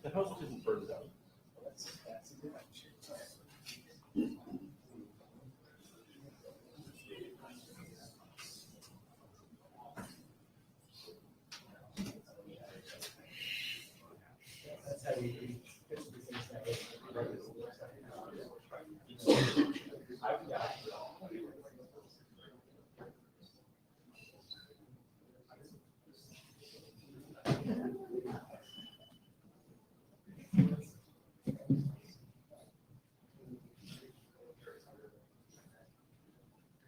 The house isn't burned down. That's a good option. That's how we fix the things that way. I've got it.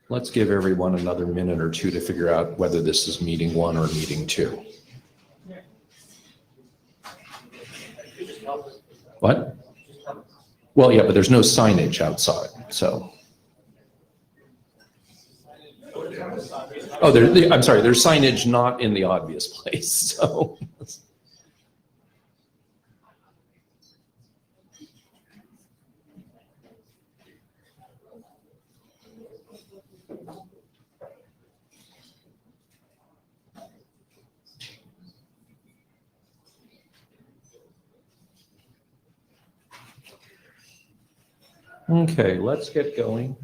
Let's give everyone another minute or two to figure out whether this is meeting 1 or meeting 2. What? Well, yeah, but there's no signage outside, so. Oh, I'm sorry, there's signage not in the obvious place, so. Okay, let's get going.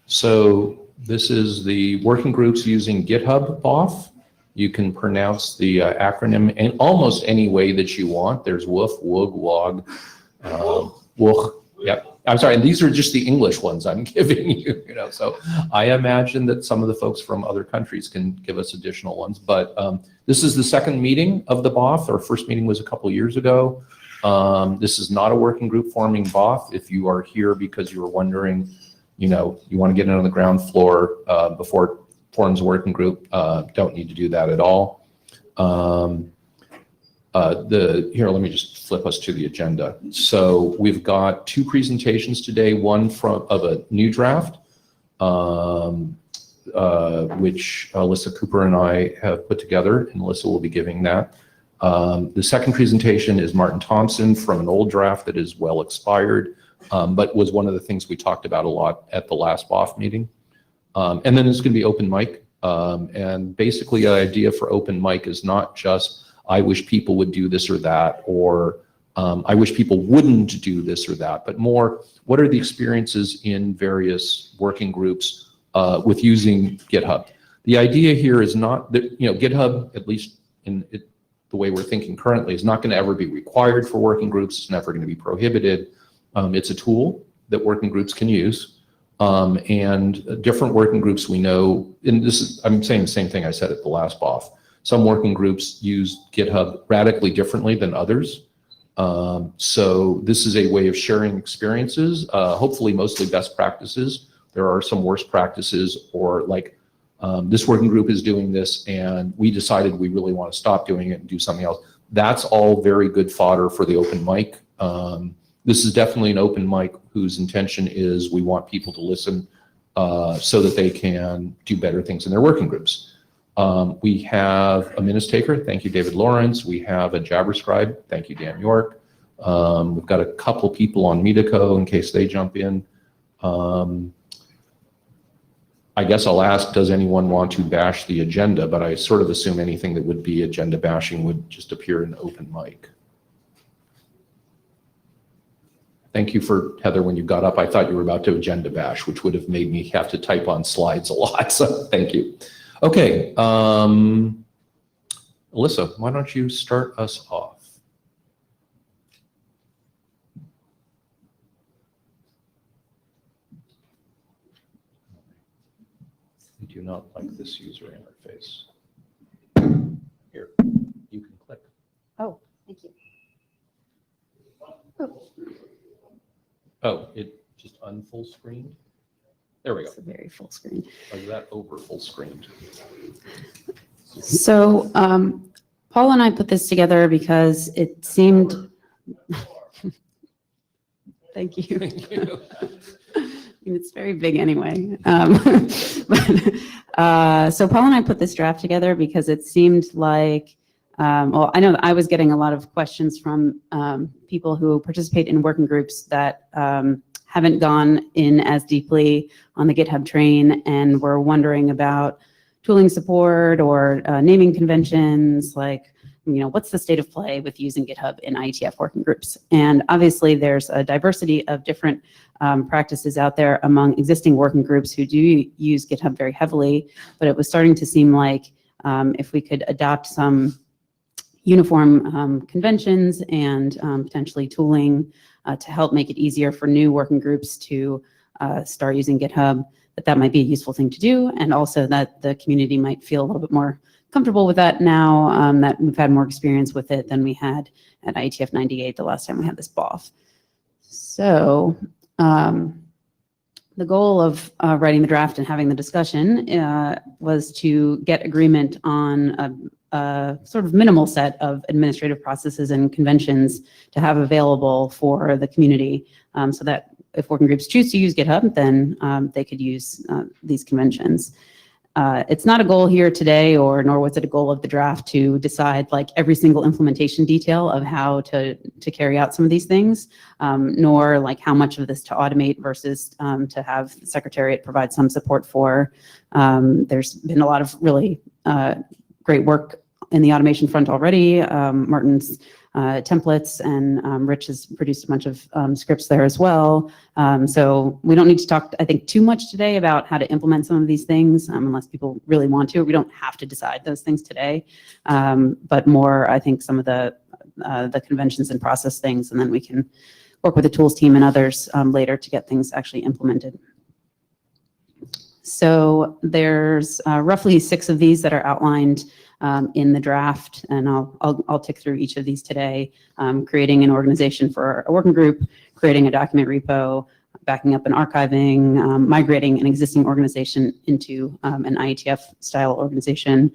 So this is the working groups using GitHub BOF. You can pronounce the acronym in almost any way that you want. There's Woof, Wugh, Wog, Wugh. Yep. I'm sorry, and these are just the English ones I'm giving you. So I imagine that some of the folks from other countries can give us additional ones. But this is the second meeting of the BOF. Our first meeting was a couple years ago. This is not a working group forming BOF. If you are here because you were wondering, you want to get in on the ground floor before it forms a working group, don't need to do that at all. Here, let me just flip us to the agenda. So we've got 2 presentations today, one of a new draft, which Alyssa Cooper and I have put together, and Alyssa will be giving that. The second presentation is Martin Thompson from an old draft that is well expired, but was one of the things we talked about a lot at the last BOF meeting. And then there's going to be open mic. And basically the idea for open mic is not just, I wish people would do this or that, or I wish people wouldn't do this or that, but more, what are the experiences in various working groups with using GitHub? The idea here is not that, GitHub, at least in the way we're thinking currently, is not going to ever be required for working groups. It's never going to be prohibited. It's a tool that working groups can use. And different working groups we know, and I'm saying the same thing I said at the last BOF. Some working groups use GitHub radically differently than others. So this is a way of sharing experiences, hopefully mostly best practices. There are some worst practices, or like this working group is doing this and we decided we really want to stop doing it and do something else. That's all very good fodder for the open mic. This is definitely an open mic whose intention is we want people to listen so that they can do better things in their working groups. We have a minutes taker, thank you David Lawrence. We have a Jabber scribe, thank you Dan York. We've got a couple people on Medico in case they jump in. I guess I'll ask, does anyone want to bash the agenda? But I sort of assume anything that would be agenda bashing would just appear in open mic. Thank you for, Heather, when you got up, I thought you were about to agenda bash, which would have made me have to type on slides a lot, so thank you. Okay, Alyssa, why don't you start us off? I do not like this user interface. Here, you can click. Oh, thank you. Oh, Oh, it just unfull screened? There we go. it's a very full screen. Or is that over full screened? So Paul and I put this together because it seemed. Thank you. Thank you. I mean, it's very big anyway. So Paul and I put this draft together because it seemed like, well, I know that I was getting a lot of questions from people who participate in working groups that haven't gone in as deeply on the GitHub train and were wondering about tooling support or naming conventions, like what's the state of play with using GitHub in IETF working groups? And obviously there's a diversity of different practices out there among existing working groups who do use GitHub very heavily, but it was starting to seem like if we could adopt some uniform conventions and potentially tooling to help make it easier for new working groups to start using GitHub, that might be a useful thing to do, and also that the community might feel a little bit more comfortable with that now that we've had more experience with it than we had at IETF 98 the last time we had this BOF. So the goal of writing the draft and having the discussion was to get agreement on a sort of minimal set of administrative processes and conventions to have available for the community so that if working groups choose to use GitHub, then they could use these conventions. It's not a goal here today, nor was it a goal of the draft to decide like every single implementation detail of how to carry out some of these things, nor like how much of this to automate versus to have the Secretariat provide some support for. There's been a lot of really great work in the automation front already. Martin's templates, and Rich has produced a bunch of scripts there as well. So we don't need to talk, I think, too much today about how to implement some of these things, unless people really want to. We don't have to decide those things today, but more, I think, some of the conventions and process things, and then we can work with the tools team and others later to get things actually implemented. So there's roughly 6 of these that are outlined in the draft, and I'll tick through each of these today. Creating an organization for a working group, creating a document repo, backing up and archiving, migrating an existing organization into an IETF style organization,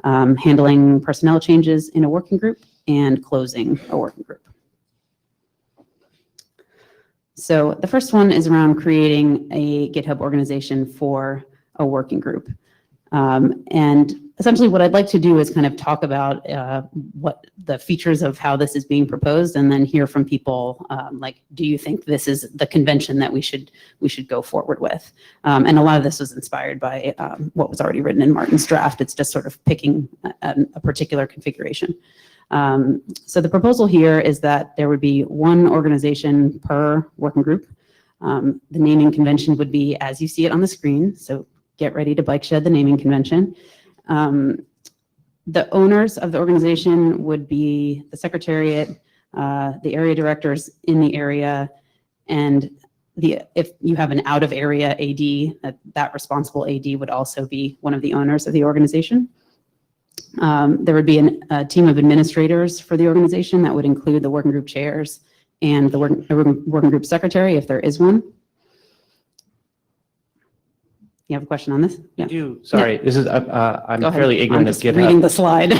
handling personnel changes in a working group, and closing a working group. So the first one is around creating a GitHub organization for a working group. And essentially what I'd like to do is kind of talk about what the features of how this is being proposed, and then hear from people like, do you think this is the convention that we should go forward with? And a lot of this was inspired by what was already written in Martin's draft. It's just sort of picking a particular configuration. So the proposal here is that there would be one organization per working group. The naming convention would be as you see it on the screen. So get ready to bike shed the naming convention. The owners of the organization would be the Secretariat, the area directors in the area, and if you have an out of area AD, that responsible AD would also be one of the owners of the organization. There would be a team of administrators for the organization that would include the working group chairs and the working group secretary, if there is one. You have a question on this? Yeah. I do. Sorry, yeah. This is I'm fairly ignorant of GitHub. Reading the slide.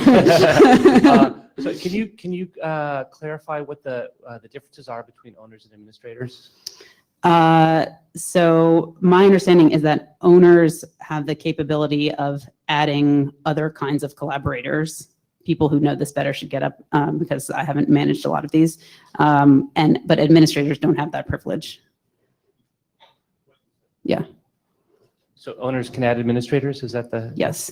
So can you clarify what the differences are between owners and administrators? So my understanding is that owners have the capability of adding other kinds of collaborators. People who know this better should get up because I haven't managed a lot of these. But administrators don't have that privilege. Yeah. So owners can add administrators? Is that the? Yes.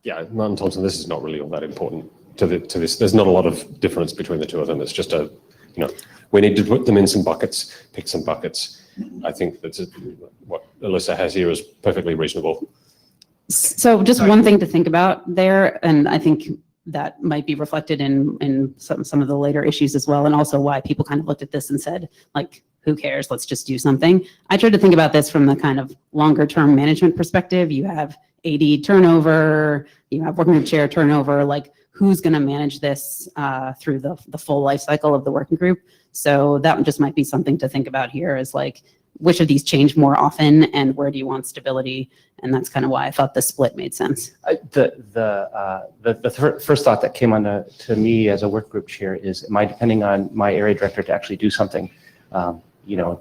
Yeah, Martin Thompson, this is not really all that important to this. There's not a lot of difference between the two of them. It's just we need to put them in some buckets, pick some buckets. I think that's what Alyssa has here is perfectly reasonable. So just one thing to think about there, and I think that might be reflected in some of the later issues as well, and also why people kind of looked at this and said, like, who cares? Let's just do something. I tried to think about this from the kind of longer term management perspective. You have AD turnover, you have working group chair turnover, like who's going to manage this through the full life cycle of the working group. So that just might be something to think about here is like, which of these change more often and where do you want stability? And that's kind of why I thought the split made sense. The first thought that came on to me as a work group chair is, am I depending on my area director to actually do something? Do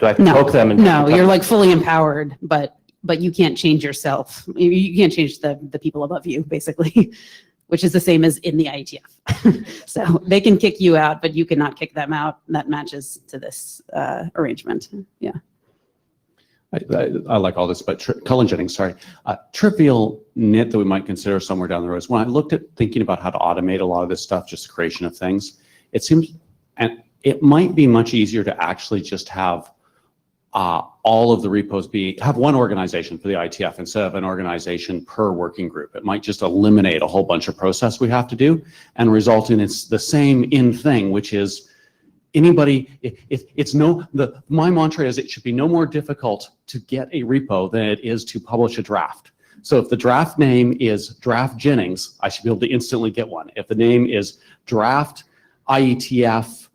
I have to poke them? No, you're like fully empowered, but you can't change yourself. You can't change the people above you, basically, which is the same as in the IETF. So they can kick you out, but you cannot kick them out. That matches to this arrangement. Yeah. I like all this, but Cullen Jennings, sorry. Trivial nit that we might consider somewhere down the road is when I looked at thinking about how to automate a lot of this stuff, just the creation of things, it seems, and it might be much easier to actually just have all of the repos have one organization for the IETF instead of an organization per working group. It might just eliminate a whole bunch of process we have to do and result in it's the same thing, which is anybody, my mantra is it should be no more difficult to get a repo than it is to publish a draft. So if the draft name is Draft Jennings, I should be able to instantly get one. If the name is Draft IETF,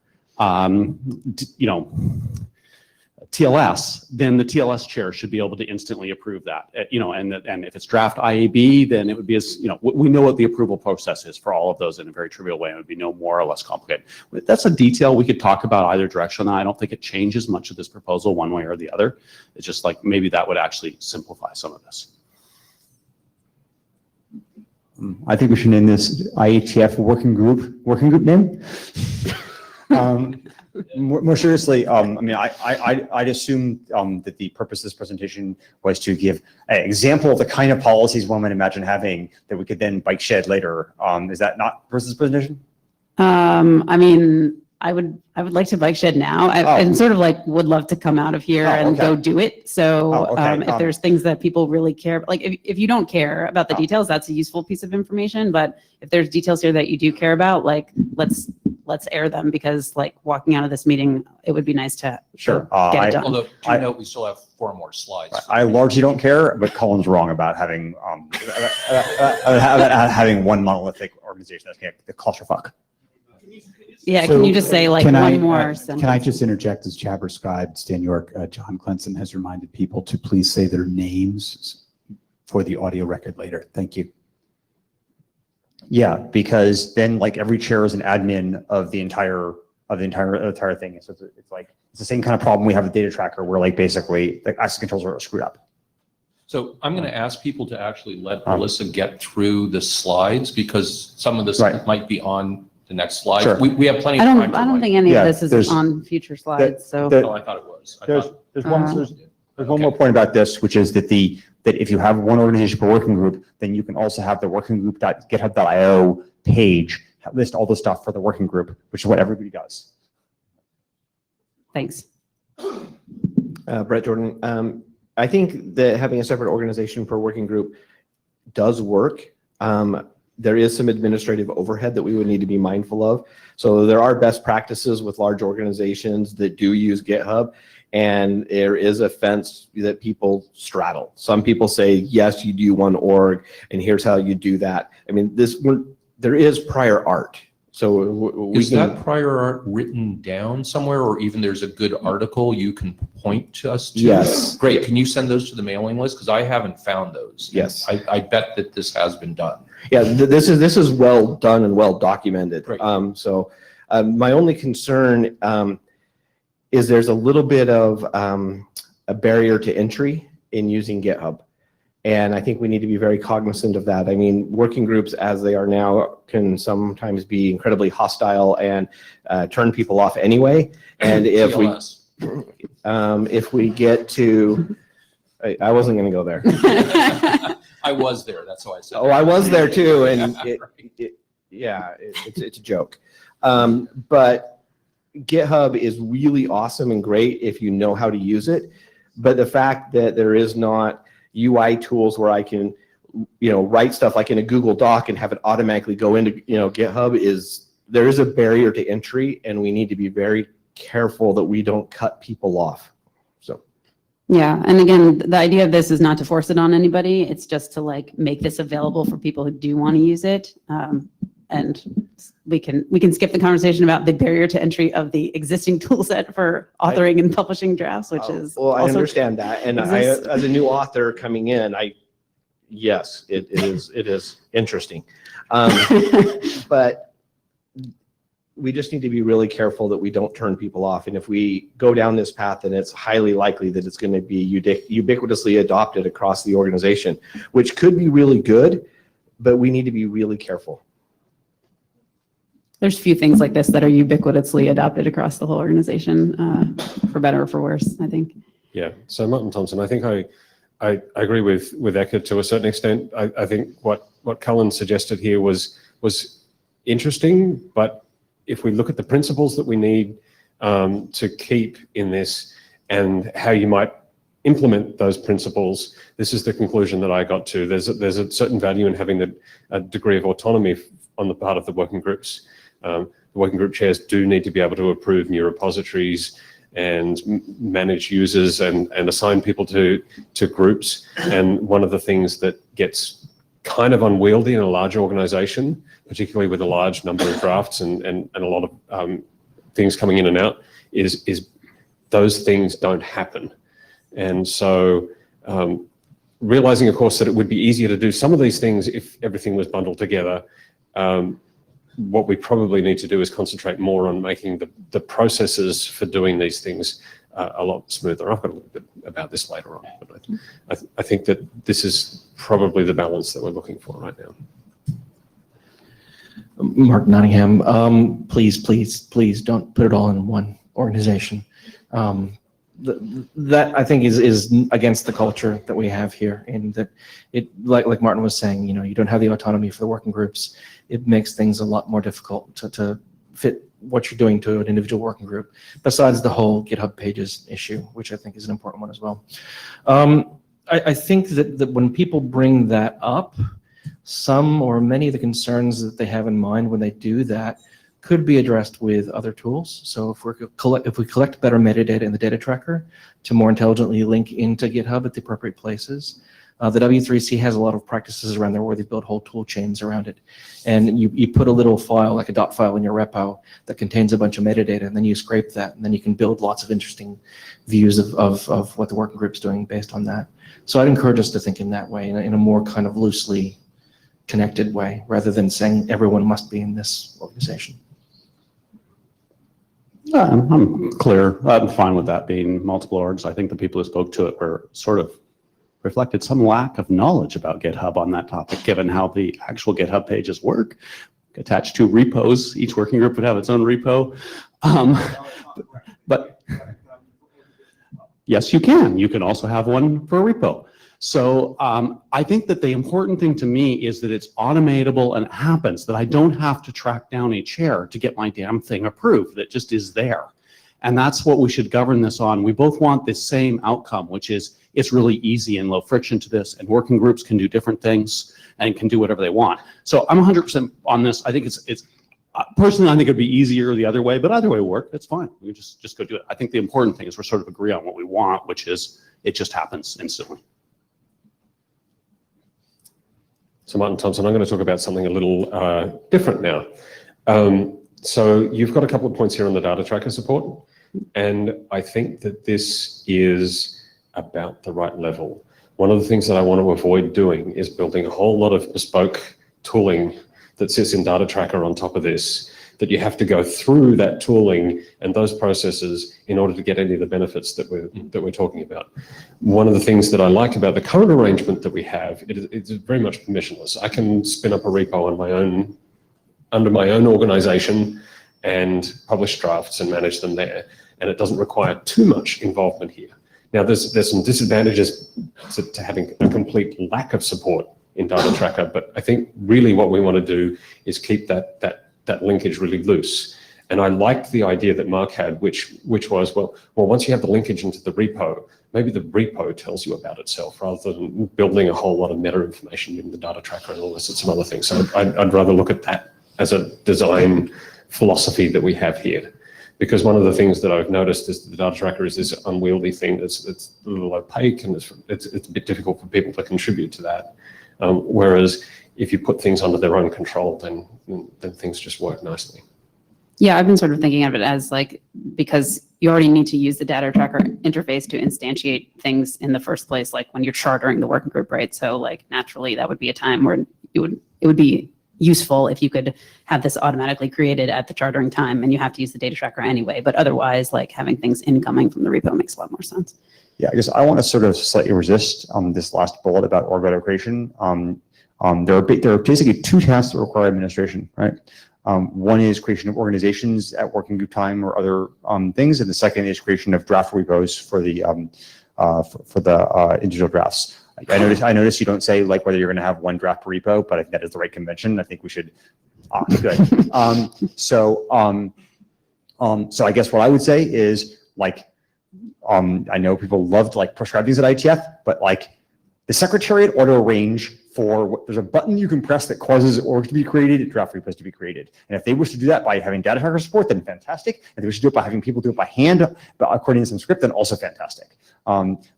TLS, then the TLS chair should be able to instantly approve that. And if it's Draft IAB, then it would be we know what the approval process is for all of those in a very trivial way. It would be no more or less complicated. That's a detail we could talk about either direction. I don't think it changes much of this proposal one way or the other. It's just like maybe that would actually simplify some of this. I think we should name this IETF working group name. More seriously, I'd assume that the purpose of this presentation was to give an example of the kind of policies one might imagine having that we could then bike shed later. Is that not the purpose of this presentation? I would like to bike shed now. And sort of like would love to come out of here and go do it. So if there's things that people really care, like if you don't care about the details, that's a useful piece of information. But if there's details here that you do care about, like let's air them, because like walking out of this meeting, it would be nice to get it done. Although, note we still have 4 more slides. I largely don't care, but Colin's wrong about having having one monolithic organization that's the clusterfuck. Yeah, can you just say like one more sentence? Can I just interject as Jabber Scribe, Stan York, John Clenson has reminded people to please say their names for the audio record later. Thank you. Yeah, because then like every chair is an admin of the entire thing. So it's the same kind of problem we have with data tracker where like basically the access controls are screwed up. So I'm going to ask people to actually let Melissa get through the slides, because some of this might be on the next slide. Sure. We have plenty of I time. don't think any of this is on future slides. So Oh, I thought it was. There's one more point about this, which is that if you have one organization per working group, then you can also have the working group.github.io page list all the stuff for the working group, which is what everybody does. thanks. Brett Jordan. I think that having a separate organization per working group does work. There is some administrative overhead that we would need to be mindful of. So there are best practices with large organizations that do use GitHub, and there is a fence that people straddle. Some people say, yes, you do one org, and here's how you do that. I mean, there is prior art. So is that prior art written down somewhere, or even there's a good article you can point to us to? Yes. Great. Can you send those to the mailing list? Because I haven't found those. Yes. I bet that this has been done. Yeah, this is well done and well documented. Great. My only concern is there's a little bit of a barrier to entry in using GitHub. And I think we need to be very cognizant of that. I mean, working groups as they are now can sometimes be incredibly hostile and turn people off anyway. And if we get to, I wasn't going to go there. I was there. That's why I said. Oh, I was there too, and it's a joke. But GitHub is really awesome and great if you know how to use it. But the fact that there is not UI tools where I can, write stuff like in a Google Doc and have it automatically go into, GitHub there is a barrier to entry, and we need to be very careful that we don't cut people off. So. Yeah, and again, the idea of this is not to force it on anybody. It's just to like make this available for people who do want to use it. And we can skip the conversation about the barrier to entry of the existing tool set for authoring and publishing drafts, which is well, I also understand that, and as a new author coming in, yes, it is interesting, but we just need to be really careful that we don't turn people off. And if we go down this path, then it's highly likely that it's going to be ubiquitously adopted across the organization, which could be really good, but we need to be really careful. There's few things like this that are ubiquitously adopted across the whole organization, for better or for worse, I think. Yeah, so Martin Thompson, I think I agree with Eka to a certain extent. I think what Cullen suggested here was interesting, but if we look at the principles that we need to keep in this and how you might implement those principles, this is the conclusion that I got to. There's a certain value in having a degree of autonomy on the part of the working groups. The working group chairs do need to be able to approve new repositories and manage users and assign people to groups. And one of the things that gets kind of unwieldy in a large organization, particularly with a large number of drafts and a lot of things coming in and out, is those things don't happen. And so realizing, of course, that it would be easier to do some of these things if everything was bundled together, what we probably need to do is concentrate more on making the processes for doing these things a lot smoother. I've got a little bit about this later on, but I think that this is probably the balance that we're looking for right now. Mark Nottingham, please don't put it all in one organization. That I think is against the culture that we have here, and that it, like Martin was saying, you don't have the autonomy for the working groups. It makes things a lot more difficult to fit what you're doing to an individual working group, besides the whole GitHub pages issue, which I think is an important one as well. I think that when people bring that up, some or many of the concerns that they have in mind when they do that could be addressed with other tools. So if we collect better metadata in the data tracker to more intelligently link into GitHub at the appropriate places, the W3C has a lot of practices around there where they build whole tool chains around it. And you put a little file, like a dot file in your repo that contains a bunch of metadata, and then you scrape that, and then you can build lots of interesting views of what the working group's doing based on that. So I'd encourage us to think in that way, in a more kind of loosely connected way, rather than saying everyone must be in this organization. I'm clear. I'm fine with that being multiple orgs. I think the people who spoke to it were sort of reflected some lack of knowledge about GitHub on that topic, given how the actual GitHub pages work. Attached to repos, each working group would have its own repo. But yes, you can. You can also have one for a repo. So I think that the important thing to me is that it's automatable and it happens, that I don't have to track down a chair to get my damn thing approved. That just is there. And that's what we should govern this on. We both want the same outcome, which is it's really easy and low friction to this, and working groups can do different things and can do whatever they want. So I'm 100% on this. I think it's personally, I think it'd be easier the other way, but either way work, that's fine. We just go do it. I think the important thing is we're sort of agree on what we want, which is it just happens instantly. So Martin Thompson, I'm going to talk about something a little different now. So you've got a couple of points here on the data tracker support, and I think that this is about the right level. One of the things that I want to avoid doing is building a whole lot of bespoke tooling that sits in data tracker on top of this, that you have to go through that tooling and those processes in order to get any of the benefits that we're talking about. One of the things that I like about the current arrangement that we have, it's very much permissionless. I can spin up a repo on my own, under my own organization, and publish drafts and manage them there. And it doesn't require too much involvement here. Now, there's some disadvantages to having a complete lack of support in data tracker, but I think really what we want to do is keep that linkage really loose. And I liked the idea that Mark had, which was, well, once you have the linkage into the repo, maybe the repo tells you about itself rather than building a whole lot of meta information in the data tracker and all this and some other things. So I'd rather look at that as a design philosophy that we have here. Because one of the things that I've noticed is that the data tracker is this unwieldy thing that's a little opaque, and it's a bit difficult for people to contribute to that. Whereas if you put things under their own control, then things just work nicely. Yeah, I've been sort of thinking of it as like, because you already need to use the data tracker interface to instantiate things in the first place, like when you're chartering the working group, right? So like naturally that would be a time where it would be useful if you could have this automatically created at the chartering time, and you have to use the data tracker anyway. But otherwise, like having things incoming from the repo makes a lot more sense. Yeah, I guess I want to sort of slightly resist this last bullet about org value creation. There are basically two tasks that require administration, right? One is creation of organizations at working group time or other things, and the second is creation of draft repos for the individual drafts. I notice you don't say like whether you're going to have one draft per repo, but I think that is the right convention. I think we should. Good. So I guess what I would say is like, I know people love to like prescribe things at IETF, but like the Secretariat ought to arrange for, there's a button you can press that causes orgs to be created, draft repos to be created. And if they wish to do that by having data tracker support, then fantastic. If they wish to do it by having people do it by hand, but according to some script, then also fantastic.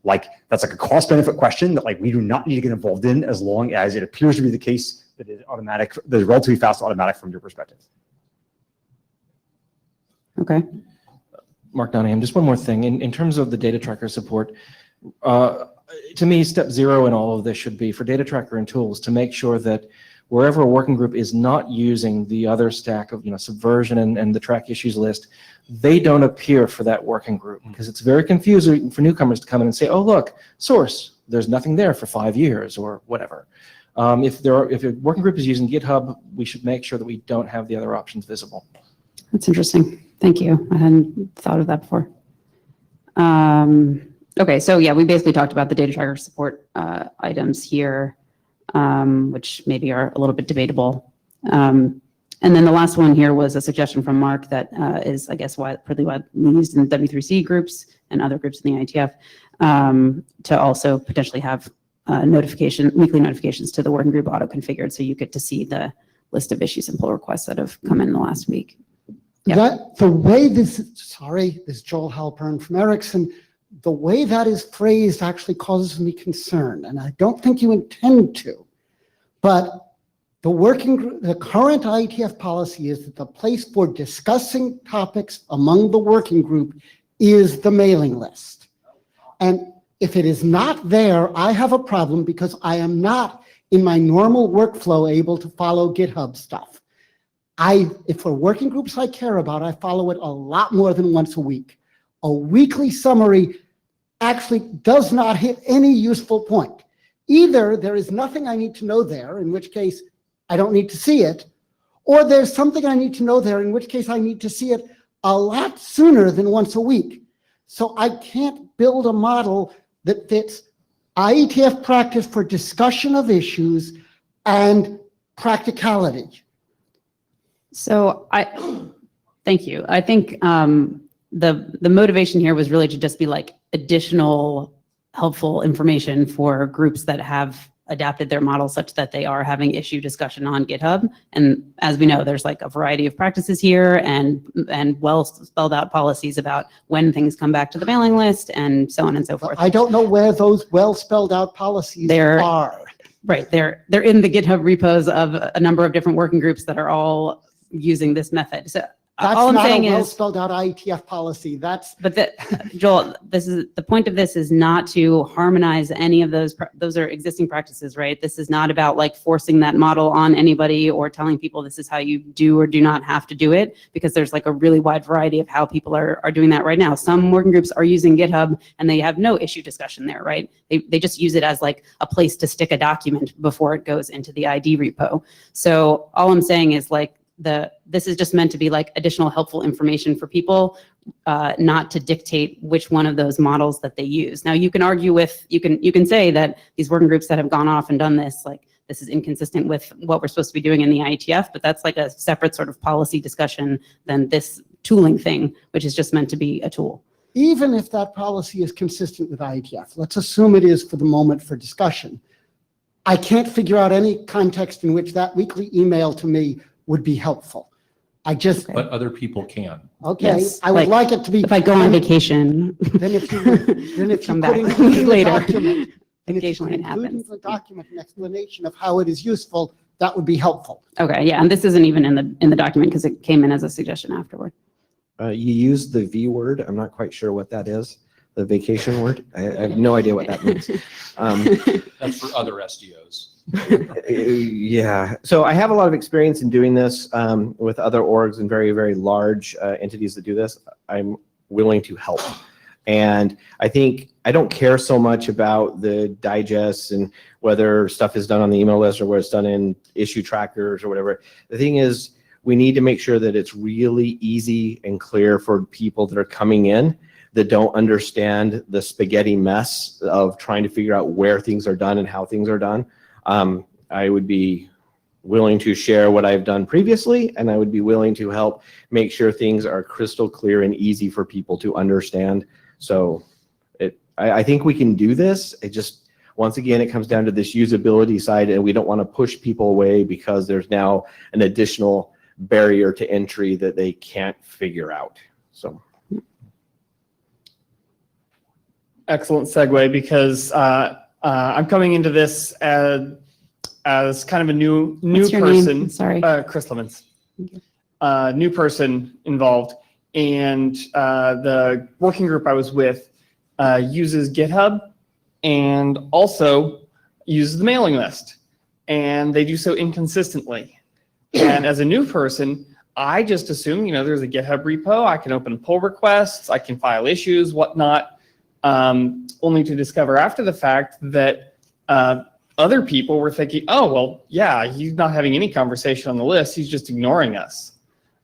Like that's like a cost benefit question that like we do not need to get involved in as long as it appears to be the case that is automatic, that is relatively fast automatic from your perspective. Okay. Mark Donahue, just one more thing. In terms of the data tracker support, to me, step 0 in all of this should be for data tracker and tools to make sure that wherever a working group is not using the other stack of subversion and the track issues list, they don't appear for that working group, because it's very confusing for newcomers to come in and say, oh, look, source, there's nothing there for 5 years or whatever. If a working group is using GitHub, we should make sure that we don't have the other options visible. That's interesting. Thank you. I hadn't thought of that before. Okay, so yeah, we basically talked about the data tracker support items here, which maybe are a little bit debatable. And then the last one here was a suggestion from Mark that is, I guess, pretty widely used in W3C groups and other groups in the IETF, to also potentially have weekly notifications to the working group auto-configured, so you get to see the list of issues and pull requests that have come in the last week. Yeah. That the way this is Joel Halpern from Ericsson. The way that is phrased actually causes me concern, and I don't think you intend to. But the current IETF policy is that the place for discussing topics among the working group is the mailing list. And if it is not there, I have a problem because I am not in my normal workflow able to follow GitHub stuff. If for working groups I care about, I follow it a lot more than once a week. A weekly summary actually does not hit any useful point. Either there is nothing I need to know there, in which case I don't need to see it, or there's something I need to know there, in which case I need to see it a lot sooner than once a week. So I can't build a model that fits IETF practice for discussion of issues and practicality. So thank you. I think the motivation here was really to just be like additional helpful information for groups that have adapted their model such that they are having issue discussion on GitHub. And as we know, there's like a variety of practices here and well spelled out policies about when things come back to the mailing list and so on and so forth. I don't know where those well spelled out policies are. Right, they're in the GitHub repos of a number of different working groups that are all using this method. So That's all I'm not saying a well is, spelled out IETF policy. That's Joel, the point of this is not to harmonize any of those. Those are existing practices, right? This is not about like forcing that model on anybody or telling people this is how you do or do not have to do it, because there's like a really wide variety of how people are doing that right now. Some working groups are using GitHub and they have no issue discussion there, right? They just use it as like a place to stick a document before it goes into the ID repo. So all I'm saying is like, this is just meant to be like additional helpful information for people, not to dictate which one of those models that they use. Now you can argue with, you can say that these working groups that have gone off and done this, like this is inconsistent with what we're supposed to be doing in the IETF, but that's like a separate sort of policy discussion than this tooling thing, which is just meant to be a tool. even if that policy is consistent with IETF. Let's assume it is for the moment for discussion. I can't figure out any context in which that weekly email to me would be helpful. I just, But other people can. okay, Yes, I would like it to be. If I go on vacation, Then if you Come put back include in the later. document, and if you Occasionally it include in happens. the document an explanation of how it is useful, that would be helpful. okay, yeah, and this isn't even in the document because it came in as a suggestion afterward. You used the V word. I'm not quite sure what that is. The vacation word. I have no idea what that means. That's for other SDOs. Yeah. So I have a lot of experience in doing this with other orgs and very, very large entities that do this. I'm willing to help. And I think I don't care so much about the digests and whether stuff is done on the email list or where it's done in issue trackers or whatever. The thing is, we need to make sure that it's really easy and clear for people that are coming in that don't understand the spaghetti mess of trying to figure out where things are done and how things are done. I would be willing to share what I've done previously, and I would be willing to help make sure things are crystal clear and easy for people to understand. So I think we can do this. It just, once again, it comes down to this usability side, and we don't want to push people away because there's now an additional barrier to entry that they can't figure out. So. Excellent segue, because I'm coming into this as kind of a new What's your person. name? Sorry. Chris Lemons. New person involved, and the working group I was with uses GitHub and also uses the mailing list, and they do so inconsistently. And as a new person, I just assume, there's a GitHub repo, I can open pull requests, I can file issues, whatnot, only to discover after the fact that other people were thinking, oh, well, yeah, he's not having any conversation on the list, he's just ignoring us.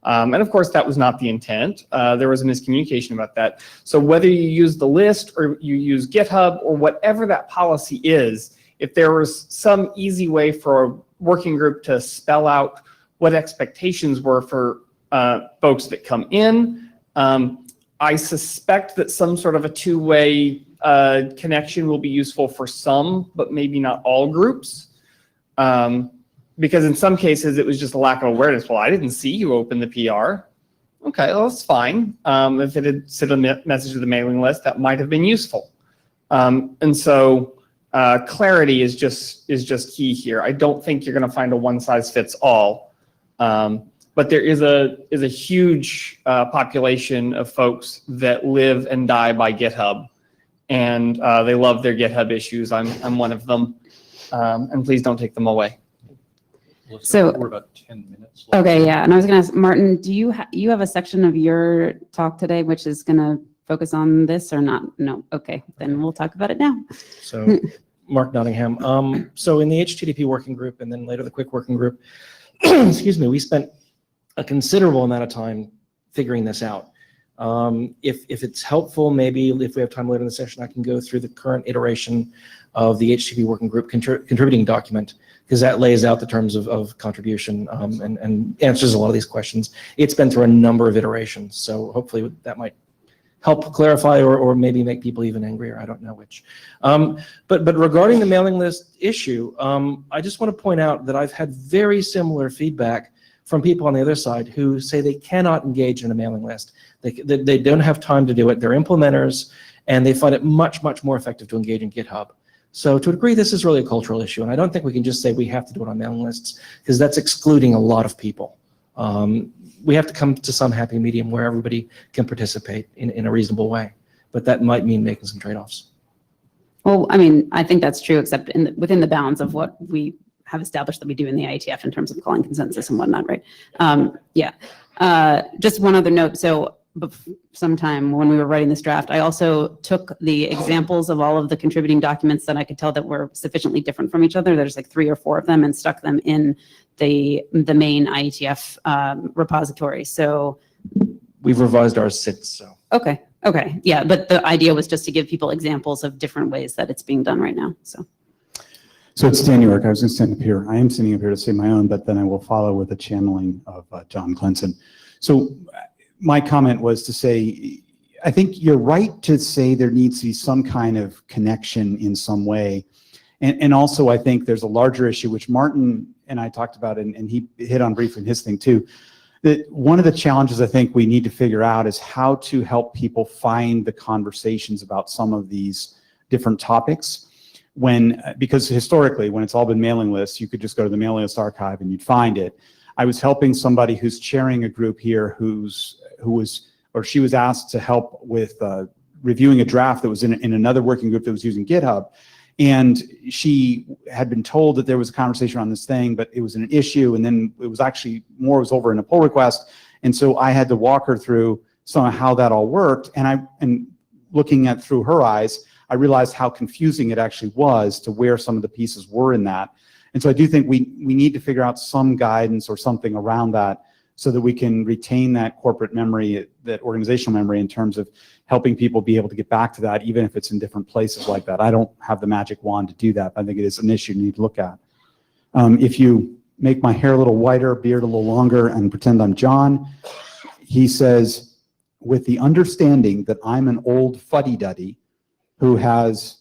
And of course, that was not the intent. There was a miscommunication about that. So whether you use the list or you use GitHub or whatever that policy is, if there was some easy way for a working group to spell out what expectations were for folks that come in, I suspect that some sort of a two-way connection will be useful for some, but maybe not all groups. Because in some cases, it was just a lack of awareness. Well, I didn't see you open the PR. Okay, well, that's fine. If it had sent a message to the mailing list, that might have been useful. And so clarity is just key here. I don't think you're going to find a one-size-fits-all. But there is a huge population of folks that live and die by GitHub, and they love their GitHub issues. I'm one of them, and please don't take them away. So- we're about 10 minutes left. Okay, yeah, and I was going to ask, Martin, do you have a section of your talk today which is going to focus on this or not? No, okay, then we'll talk about it now. So, Mark Nottingham. So in the HTTP working group and then later the Quick working group, excuse me, we spent a considerable amount of time figuring this out. If it's helpful, maybe if we have time later in the session, I can go through the current iteration of the HTTP working group contributing document, because that lays out the terms of contribution and answers a lot of these questions. It's been through a number of iterations, so hopefully that might help clarify or maybe make people even angrier. I don't know which. But regarding the mailing list issue, I just want to point out that I've had very similar feedback from people on the other side who say they cannot engage in a mailing list. They don't have time to do it. They're implementers, and they find it much, much more effective to engage in GitHub. So to a degree, this is really a cultural issue, and I don't think we can just say we have to do it on mailing lists, because that's excluding a lot of people. We have to come to some happy medium where everybody can participate in a reasonable way, but that might mean making some trade-offs. Well, I mean, I think that's true, except within the bounds of what we have established that we do in the IETF in terms of calling consensus and whatnot, right? Yeah. Just one other note. So sometime when we were writing this draft, I also took the examples of all of the contributing documents that I could tell that were sufficiently different from each other. There's like 3 or 4 of them, and stuck them in the main IETF repository. So We've revised ours since, so. okay, yeah, but the idea was just to give people examples of different ways that it's being done right now. So it's Dan York. I was going to stand up here. I am standing up here to say my own, but then I will follow with a channeling of John Clenson. So my comment was to say, I think you're right to say there needs to be some kind of connection in some way. And also, I think there's a larger issue, which Martin and I talked about, and he hit on briefly in his thing too, that one of the challenges I think we need to figure out is how to help people find the conversations about some of these different topics. Because historically, when it's all been mailing lists, you could just go to the mailing list archive and you'd find it. I was helping somebody who's chairing a group here she was asked to help with reviewing a draft that was in another working group that was using GitHub. And she had been told that there was a conversation on this thing, but it was an issue. And then it was actually was over in a pull request. And so I had to walk her through some of how that all worked. And looking at through her eyes, I realized how confusing it actually was to where some of the pieces were in that. And so I do think we need to figure out some guidance or something around that so that we can retain that corporate memory, that organizational memory in terms of helping people be able to get back to that, even if it's in different places like that. I don't have the magic wand to do that. I think it is an issue you need to look at. If you make my hair a little whiter, beard a little longer, and pretend I'm John, he says, with the understanding that I'm an old fuddy-duddy who has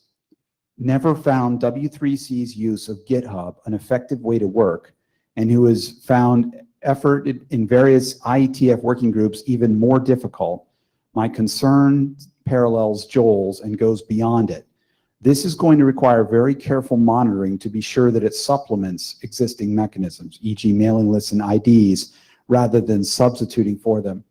never found W3C's use of GitHub an effective way to work, and who has found effort in various IETF working groups even more difficult, my concern parallels Joel's and goes beyond it. This is going to require very careful monitoring to be sure that it supplements existing mechanisms, e.g. mailing lists and IDs, rather than substituting for them.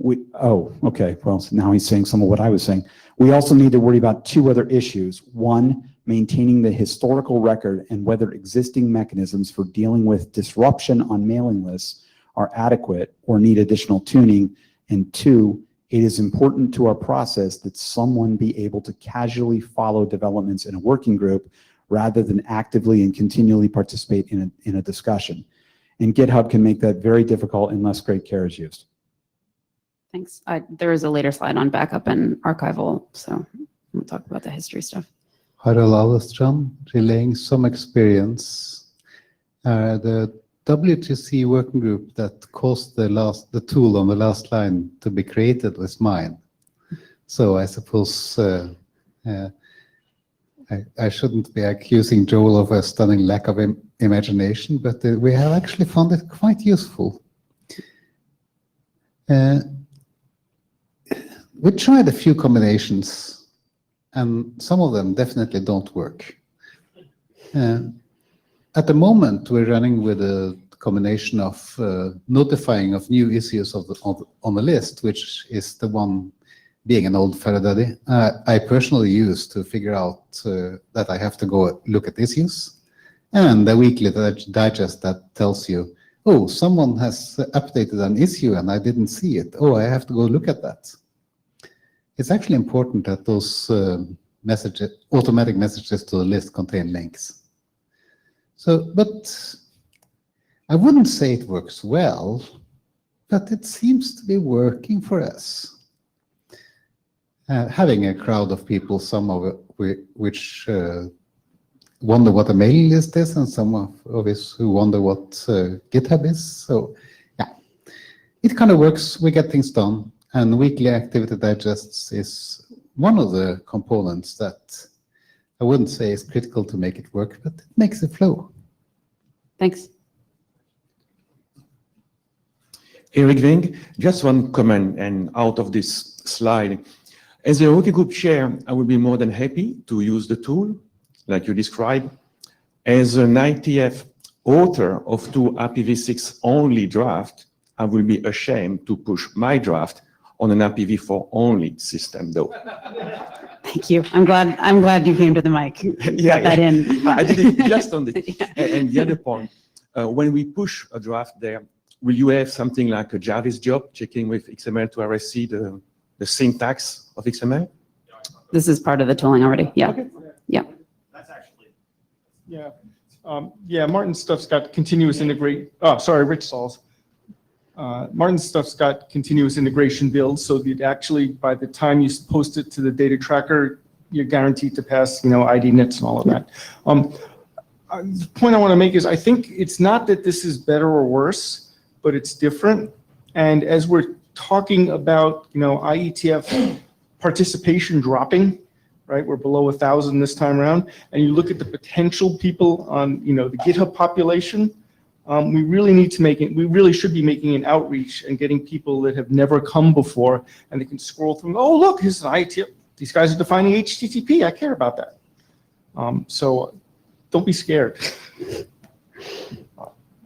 Okay, well, so now he's saying some of what I was saying. We also need to worry about two other issues. One, maintaining the historical record and whether existing mechanisms for dealing with disruption on mailing lists are adequate or need additional tuning. And two, it is important to our process that someone be able to casually follow developments in a working group rather than actively and continually participate in a discussion. And GitHub can make that very difficult unless great care is used. Thanks. There is a later slide on backup and archival, so we'll talk about the history stuff. Harald Alström, relaying some experience. The W2C working group that caused the tool on the last line to be created was mine. So I suppose I shouldn't be accusing Joel of a stunning lack of imagination, but we have actually found it quite useful. We tried a few combinations, and some of them definitely don't work. At the moment, we're running with a combination of notifying of new issues on the list, which is the one being an old fuddy-duddy. I personally use to figure out that I have to go look at issues, and a weekly digest that tells you, oh, someone has updated an issue and I didn't see it. Oh, I have to go look at that. It's actually important that those automatic messages to the list contain links. So, but I wouldn't say it works well, but it seems to be working for us. Having a crowd of people, some of which wonder what a mailing list is, and some of us who wonder what GitHub is. So, yeah, it kind of works. We get things done, and weekly activity digests is one of the components that I wouldn't say is critical to make it work, but it makes it flow. Thanks. Eric Ving, just one comment and out of this slide. As a working group chair, I would be more than happy to use the tool, like you described. As an IETF author of 2 IPv6 only draft, I will be ashamed to push my draft on an IPv4 only system, though. Thank you. I'm glad you came to the mic. Yeah, that in. I did it just on the. Yeah. And the other point, when we push a draft there, will you have something like a Jarvis job checking with XML to RSC the syntax of XML? This is part of the tooling already. Yeah. Okay. Yeah. That's actually. Yeah. Yeah, Martin's stuff's got continuous integrate. Oh, sorry, Rich Sauls. Martin's stuff's got continuous integration builds, so that actually by the time you post it to the data tracker, you're guaranteed to pass, ID nits and all of that. The point I want to make is I think it's not that this is better or worse, but it's different. And as we're talking about, IETF participation dropping, right? We're below 1,000 this time around, and you look at the potential people on, the GitHub population. We really should be making an outreach and getting people that have never come before, and they can scroll through. Oh, look, here's an IETF. These guys are defining HTTP. I care about that. So don't be scared.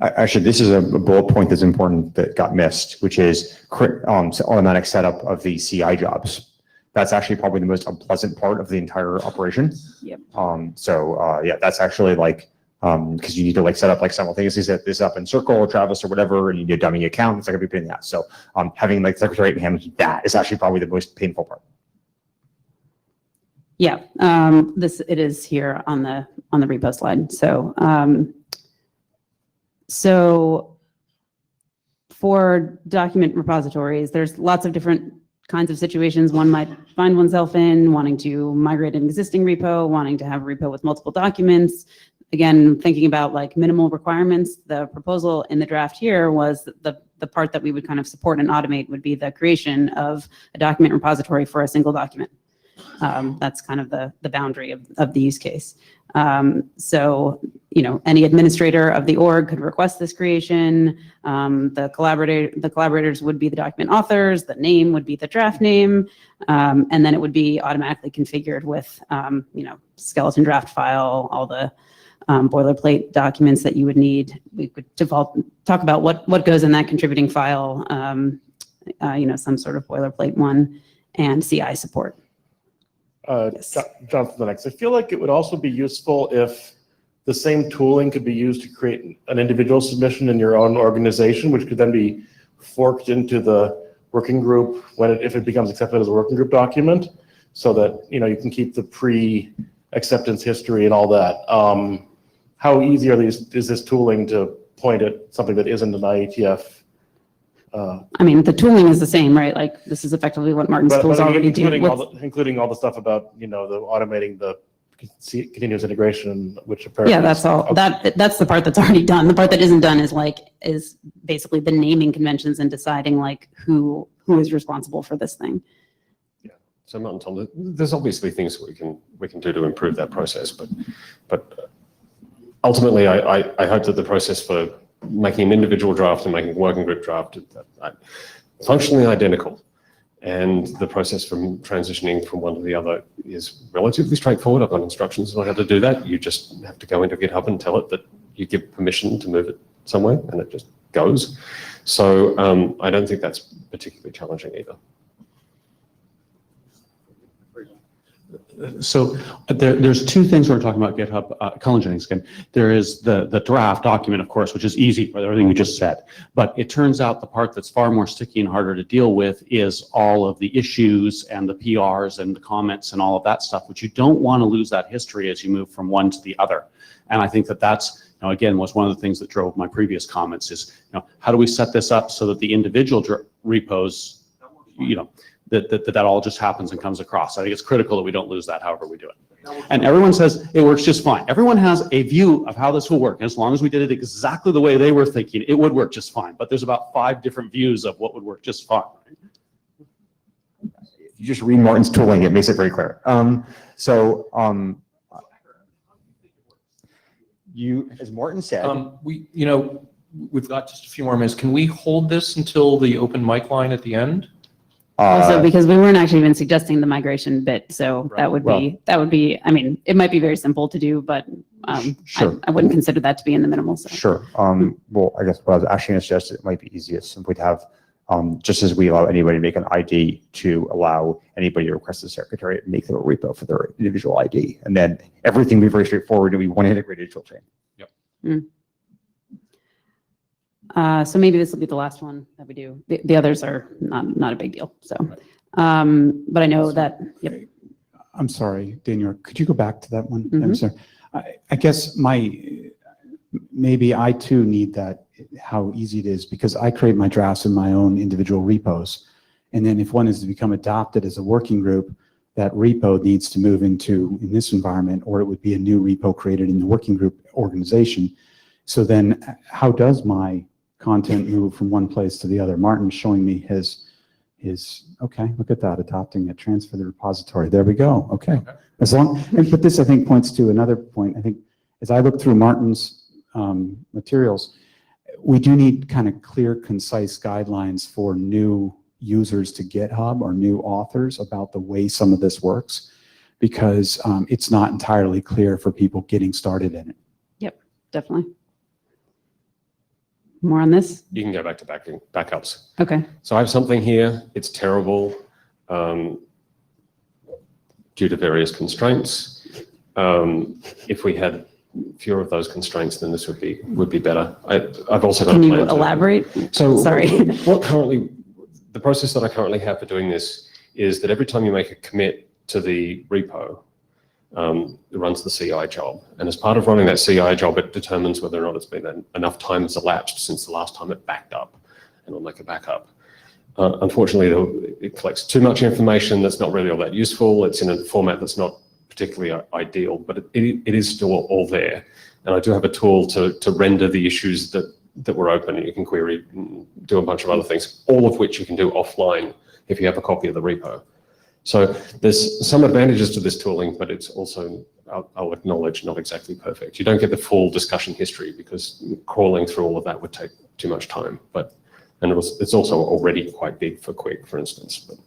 Actually, this is a bullet point that's important that got missed, which is automatic setup of the CI jobs. That's actually probably the most unpleasant part of the entire operation. Yep. Yeah, that's actually because you need to set up simultaneously set this up in Circle or Travis or whatever, and you need a dummy account. It's not gonna be pain in the ass. So having Secretary handle that is actually probably the most painful part. Yeah. It is here on the repo slide. So for document repositories, there's lots of different kinds of situations one might find oneself in, wanting to migrate an existing repo, wanting to have a repo with multiple documents. Again, thinking about like minimal requirements, the proposal in the draft here was the part that we would kind of support and automate would be the creation of a document repository for a single document. That's kind of the boundary of the use case. So, you know, any administrator of the org could request this creation. The collaborators would be the document authors. The name would be the draft name, and then it would be automatically configured with, you know, skeleton draft file, all the boilerplate documents that you would need. We could talk about what goes in that contributing file. You know, some sort of boilerplate one, and CI support. Yes. Jonathan, the next. I feel like it would also be useful if the same tooling could be used to create an individual submission in your own organization, which could then be forked into the working group if it becomes accepted as a working group document, so that, you know, you can keep the pre-acceptance history and all that. How easy is this tooling to point at something that isn't an IETF? I mean, the tooling is the same, right? Like this is effectively what Martin's tools already do. Including all the stuff about, you know, the automating the continuous integration, which apparently. Yeah, that's all. That's the part that's already done. The part that isn't done is basically the naming conventions and deciding like who is responsible for this thing. Yeah. So Martin, Tom, there's obviously things that we can do to improve that process, but ultimately, I hope that the process for making an individual draft and making a working group draft are functionally identical. And the process from transitioning from one to the other is relatively straightforward. I've got instructions on how to do that. You just have to go into GitHub and tell it that you give permission to move it somewhere, and it just goes. So I don't think that's particularly challenging either. So there's two things we're talking about GitHub, Cullen Jennings again. There is the draft document, of course, which is easy with everything you just said. But it turns out the part that's far more sticky and harder to deal with is all of the issues and the PRs and the comments and all of that stuff, which you don't want to lose that history as you move from one to the other. And I think that's, you know, again, was one of the things that drove my previous comments is, you know, how do we set this up so that the individual repos, you know, that all just happens and comes across. I think it's critical that we don't lose that however we do it. And everyone says it works just fine. Everyone has a view of how this will work. And as long as we did it exactly the way they were thinking, it would work just fine. But there's about 5 different views of what would work just fine. If you just read Martin's tooling, it makes it very clear. As Martin said, We've got just a few more minutes. Can we hold this until the open mic line at the end? Also, because we weren't actually even suggesting the migration bit, so Right. that would be. I mean, it might be very simple to do, but Sure. I wouldn't consider that to be in the minimal. So. Sure. Well, I guess what I was actually going to suggest, it might be easiest simply to have, just as we allow anybody to make an ID, to allow anybody to request the secretary to make their repo for their individual ID. And then everything will be very straightforward and we one integrated tool chain. Yep. Mm. So maybe this will be the last one that we do. The others are not a big deal. So, but I know that. Yep. I'm sorry, Daniel, could you go back to that one? Mm-hmm. I'm sorry. I guess maybe I too need that, how easy it is, because I create my drafts in my own individual repos. And then if one is to become adopted as a working group, that repo needs to move in this environment, or it would be a new repo created in the working group organization. So then how does my content move from one place to the other? Martin's showing me his, okay, look at that, adopting a transfer the repository. There we go. Okay. But this I think points to another point. I think as I look through Martin's materials, we do need kind of clear, concise guidelines for new users to GitHub or new authors about the way some of this works, because it's not entirely clear for people getting started in it. Yep, definitely. More on this? You can go back to backups. Okay. So I have something here. It's terrible due to various constraints. If we had fewer of those constraints, then this would be better. I've also got. Can you elaborate? So sorry. The process that I currently have for doing this is that every time you make a commit to the repo, it runs the CI job. And as part of running that CI job, it determines whether or not it's been enough time has elapsed since the last time it backed up. and it'll make a backup. Unfortunately, it collects too much information that's not really all that useful. It's in a format that's not particularly ideal, but it is still all there. And I do have a tool to render the issues that were open, and you can query and do a bunch of other things, all of which you can do offline if you have a copy of the repo. So there's some advantages to this tooling, but it's also, I'll acknowledge, not exactly perfect. You don't get the full discussion history because crawling through all of that would take too much time. And it's also already quite big for Quick, for instance, but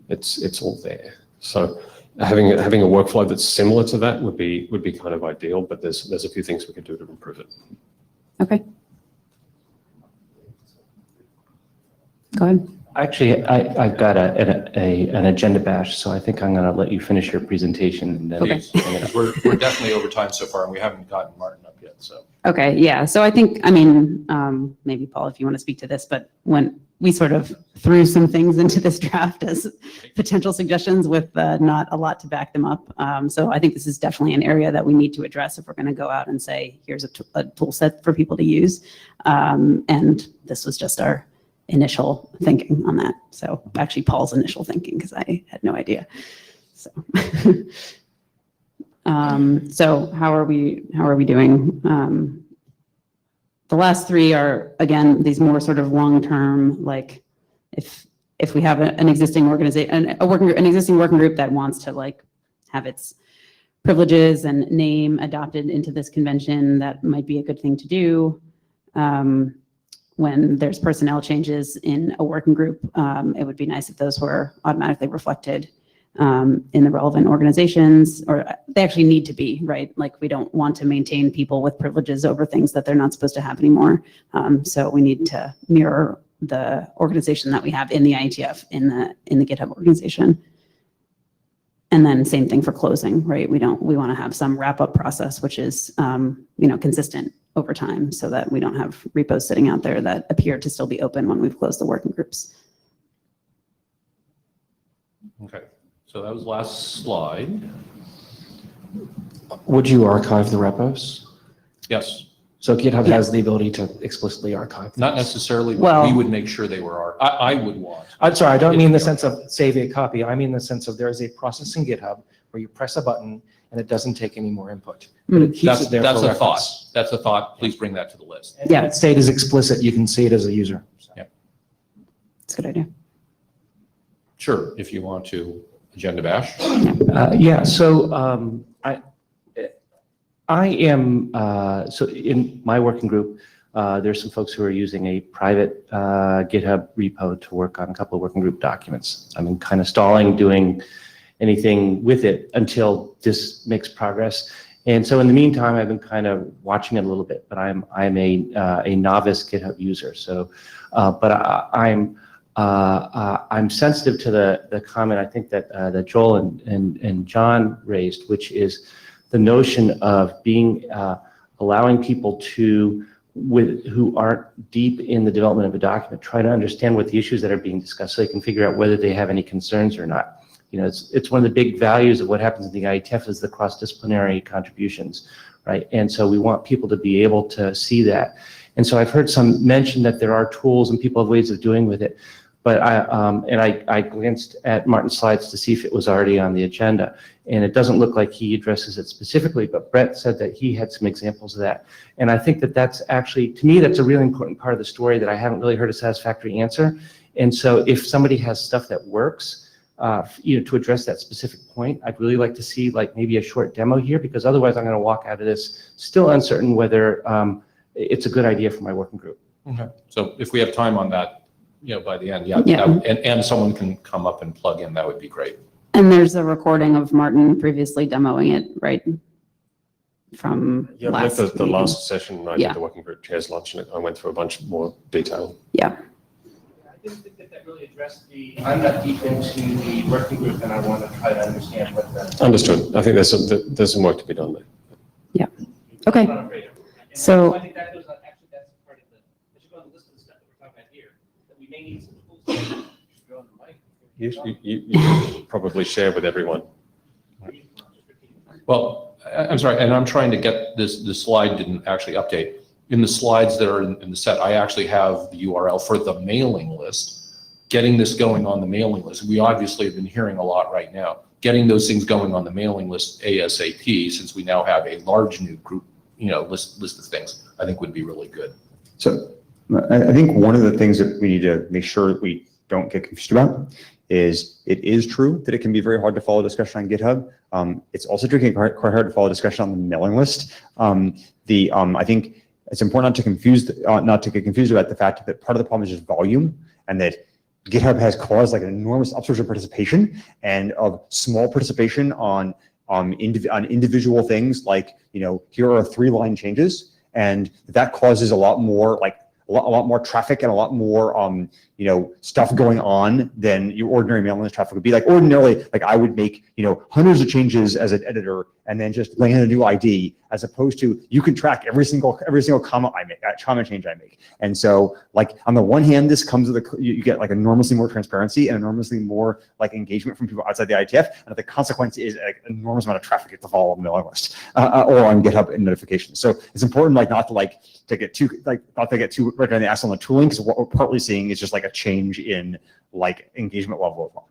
it's all there. So having a workflow that's similar to that would be kind of ideal, but there's a few things we could do to improve it. Okay. Go ahead. Actually, I've got an agenda bash, so I think I'm going to let you finish your presentation. And then Okay. We're definitely over time so far, and we haven't gotten Martin up yet, so. Okay, yeah. So I think, I mean, maybe Paul, if you want to speak to this, but when we sort of threw some things into this draft as potential suggestions with not a lot to back them up. So I think this is definitely an area that we need to address if we're going to go out and say, here's a tool set for people to use. And this was just our initial thinking on that. So actually Paul's initial thinking, because I had no idea. So, so how are we doing? The last three are, again, these more sort of long-term, like if we have an existing organization, an existing working group that wants to like have its privileges and name adopted into this convention, that might be a good thing to do. When there's personnel changes in a working group, it would be nice if those were automatically reflected in the relevant organizations, or they actually need to be, right? Like we don't want to maintain people with privileges over things that they're not supposed to have anymore. So we need to mirror the organization that we have in the IETF in the GitHub organization. And then same thing for closing, right? We want to have some wrap up process, which is, consistent over time, so that we don't have repos sitting out there that appear to still be open when we've closed the working groups. Okay, so that was last slide. Would you archive the repos? Yes, So GitHub has the ability to explicitly archive them. not necessarily, but Well- we would make sure they were I would want. I'm sorry, I don't mean the sense of save a copy. I mean the sense of there is a process in GitHub where you press a button and it doesn't take any more input. But it keeps it there That's for a thought. reference. That's a thought. Please bring that to the list. And if that state is explicit, you can see it as a user. It's a good idea. Sure, if you want to agenda bash. Yeah, so I am, so in my working group, there's some folks who are using a private GitHub repo to work on a couple of working group documents. I'm kind of stalling doing anything with it until this makes progress. And so in the meantime, I've been kind of watching it a little bit, but I'm a novice GitHub user. So, but I'm sensitive to the comment I think that Joel and John raised, which is the notion of being allowing people to who aren't deep in the development of a document try to understand what the issues that are being discussed, so they can figure out whether they have any concerns or not. You know, it's one of the big values of what happens in the IETF is the cross-disciplinary contributions, right? And so we want people to be able to see that. And so I've heard some mention that there are tools and people have ways of doing with it. But I glanced at Martin's slides to see if it was already on the agenda, and it doesn't look like he addresses it specifically, but Brett said that he had some examples of that. And I think that that's actually, to me, that's a really important part of the story that I haven't really heard a satisfactory answer. And so if somebody has stuff that works, to address that specific point, I'd really like to see like maybe a short demo here, because otherwise I'm gonna walk out of this still uncertain whether it's a good idea for my working group. Okay. So if we have time on that, by the end, and someone can come up and plug in, that would be great. And there's a recording of Martin previously demoing it, right? From Yeah, last the meeting. last session I Yeah. did the working group chairs lunch, and I went through a bunch more detail. Yeah. I didn't think that really addressed I'm not deep into the working group, and I want to try to understand what the. Understood. I think there's some work to be done there. Yeah. Okay. So. I think that goes on, actually, that's part of it should go on the list of the stuff that we're talking about here, that we may need some tools. You should probably share with everyone. Well, I'm sorry, and I'm trying to get this, the slide didn't actually update. in the slides that are in the set, I actually have the URL for the mailing list, getting this going on the mailing list. We obviously have been hearing a lot right now, getting those things going on the mailing list ASAP, since we now have a large new group, list of things, I think would be really good. So I think one of the things that we need to make sure that we don't get confused about is it is true that it can be very hard to follow discussion on GitHub. It's also tricky, quite hard to follow discussion on the mailing list. I think it's important not to get confused about the fact that part of the problem is just volume, and that GitHub has caused like an enormous upsurge of participation and of small participation on individual things, like, here are 3-line changes, and that causes a lot more traffic and a lot more stuff going on than your ordinary mailing list traffic would be. Like ordinarily, like I would make hundreds of changes as an editor and then just land a new ID, as opposed to you can track every single comment change I make. And so, like, on the one hand, this comes with you get like enormously more transparency and enormously more like engagement from people outside the IETF, and the consequence is an enormous amount of traffic you have to follow on the mailing list or on GitHub in notifications. So it's important not to get too right on the ass on the tooling, because what we're partly seeing is just like a change in like engagement level as well.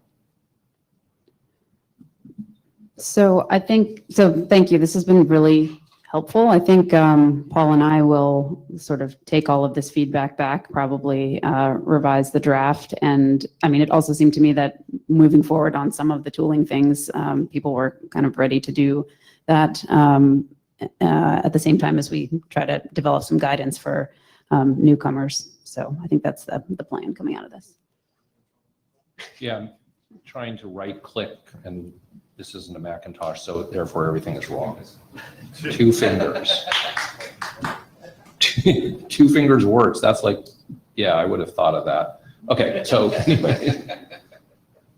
So thank you. This has been really helpful. I think Paul and I will sort of take all of this feedback back, probably revise the draft. And I mean, it also seemed to me that moving forward on some of the tooling things, people were kind of ready to do that at the same time as we try to develop some guidance for newcomers. So I think that's the plan coming out of this. Yeah, I'm trying to right click, and this isn't a Macintosh, so therefore everything is wrong. 2 fingers. Two fingers works. That's like, yeah, I would have thought of that. Okay, so anyway,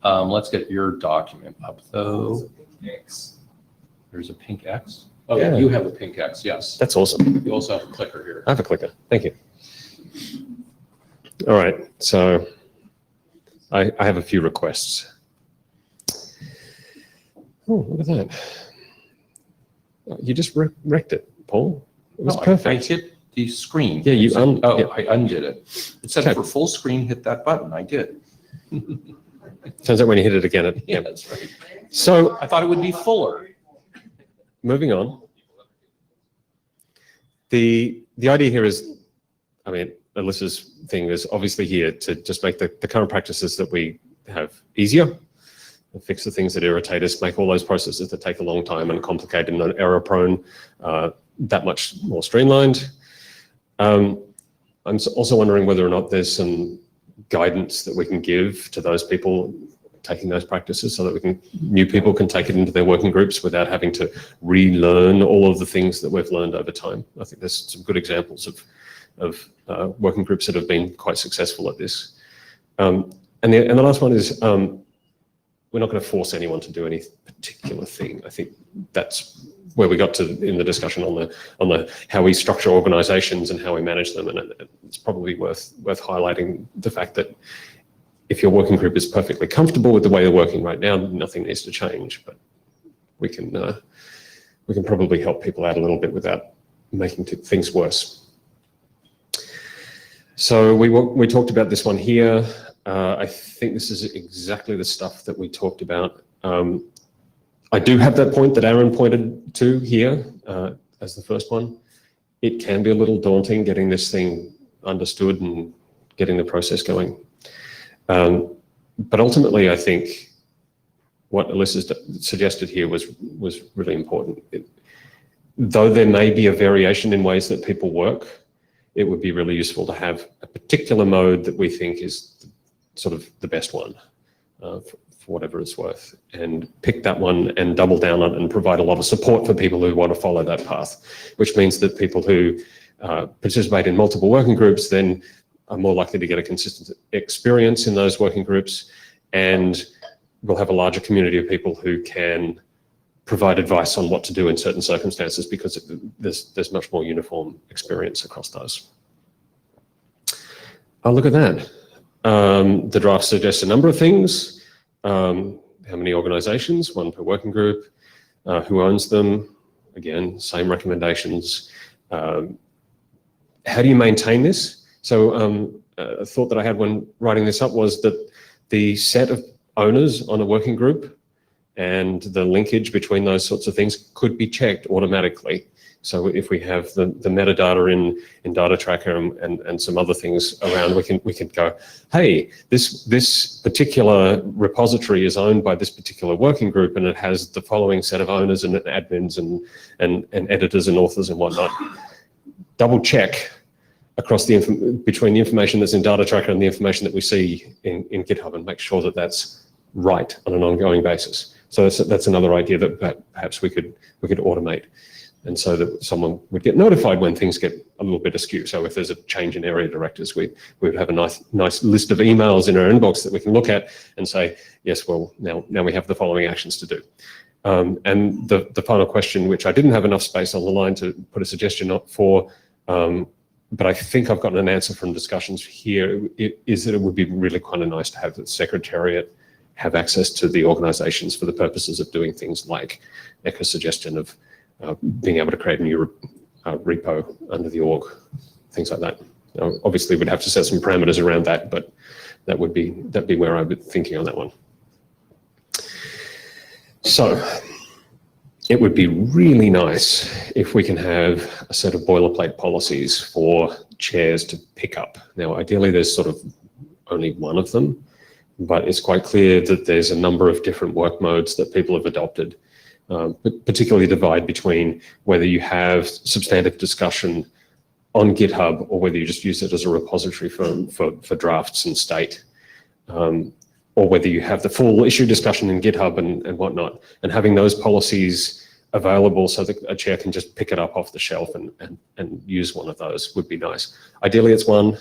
let's get your document up though. There's a pink X. Oh, yeah, you have a pink X, yes. That's awesome. You also have a clicker here. I have a clicker. Thank you. All right, so I have a few requests. Oh, look at that. You just wrecked it, Paul. It was perfect. I hit the screen. Yeah, you I undid it. It said for full screen, hit that button. I did. Turns out when you hit it again, Yeah, that's right. So I thought it would be fuller. moving on. The idea here is, I mean, Alyssa's thing is obviously here to just make the current practices that we have easier, and fix the things that irritate us, make all those processes that take a long time and complicated and error prone that much more streamlined. I'm also wondering whether or not there's some guidance that we can give to those people taking those practices, so that new people can take it into their working groups without having to relearn all of the things that we've learned over time. I think there's some good examples of working groups that have been quite successful at this. And the last one is, we're not going to force anyone to do any particular thing. I think that's where we got to in the discussion on the how we structure organizations and how we manage them. And it's probably worth highlighting the fact that if your working group is perfectly comfortable with the way they're working right now, nothing needs to change. But we can probably help people out a little bit without making things worse. So we talked about this one here. I think this is exactly the stuff that we talked about. I do have that point that Aaron pointed to here as the first one. It can be a little daunting getting this thing understood and getting the process going. But ultimately, I think what Alyssa suggested here was really important. Though there may be a variation in ways that people work, it would be really useful to have a particular mode that we think is sort of the best one for whatever it's worth, and pick that one and double down on it and provide a lot of support for people who want to follow that path, which means that people who participate in multiple working groups then are more likely to get a consistent experience in those working groups, and we'll have a larger community of people who can provide advice on what to do in certain circumstances, because there's much more uniform experience across those. Oh, look at that. The draft suggests a number of things. How many organizations, one per working group, who owns them, again, same recommendations. how do you maintain this? So a thought that I had when writing this up was that the set of owners on a working group and the linkage between those sorts of things could be checked automatically. So if we have the metadata in data tracker and some other things around, we can go, hey, this particular repository is owned by this particular working group, and it has the following set of owners and admins and editors and authors and whatnot. Double check across between the information that's in data tracker and the information that we see in GitHub, and make sure that that's right on an ongoing basis. So that's another idea that perhaps we could automate, and so that someone would get notified when things get a little bit askew. So if there's a change in area directors, we would have a nice list of emails in our inbox that we can look at and say, yes, well, now we have the following actions to do. And the final question, which I didn't have enough space on the line to put a suggestion up for, but I think I've gotten an answer from discussions here, is that it would be really kind of nice to have the Secretariat have access to the organizations for the purposes of doing things like Eka's suggestion of being able to create a new repo under the org, things like that. Now, obviously, we'd have to set some parameters around that, but that'd be where I'd be thinking on that one. So it would be really nice if we can have a set of boilerplate policies for chairs to pick up. Now, ideally, there's sort of only one of them, but it's quite clear that there's a number of different work modes that people have adopted, particularly divide between whether you have substantive discussion on GitHub or whether you just use it as a repository for drafts and state, or whether you have the full issue discussion in GitHub and whatnot, and having those policies available so that a chair can just pick it up off the shelf and use one of those would be nice. Ideally, it's one.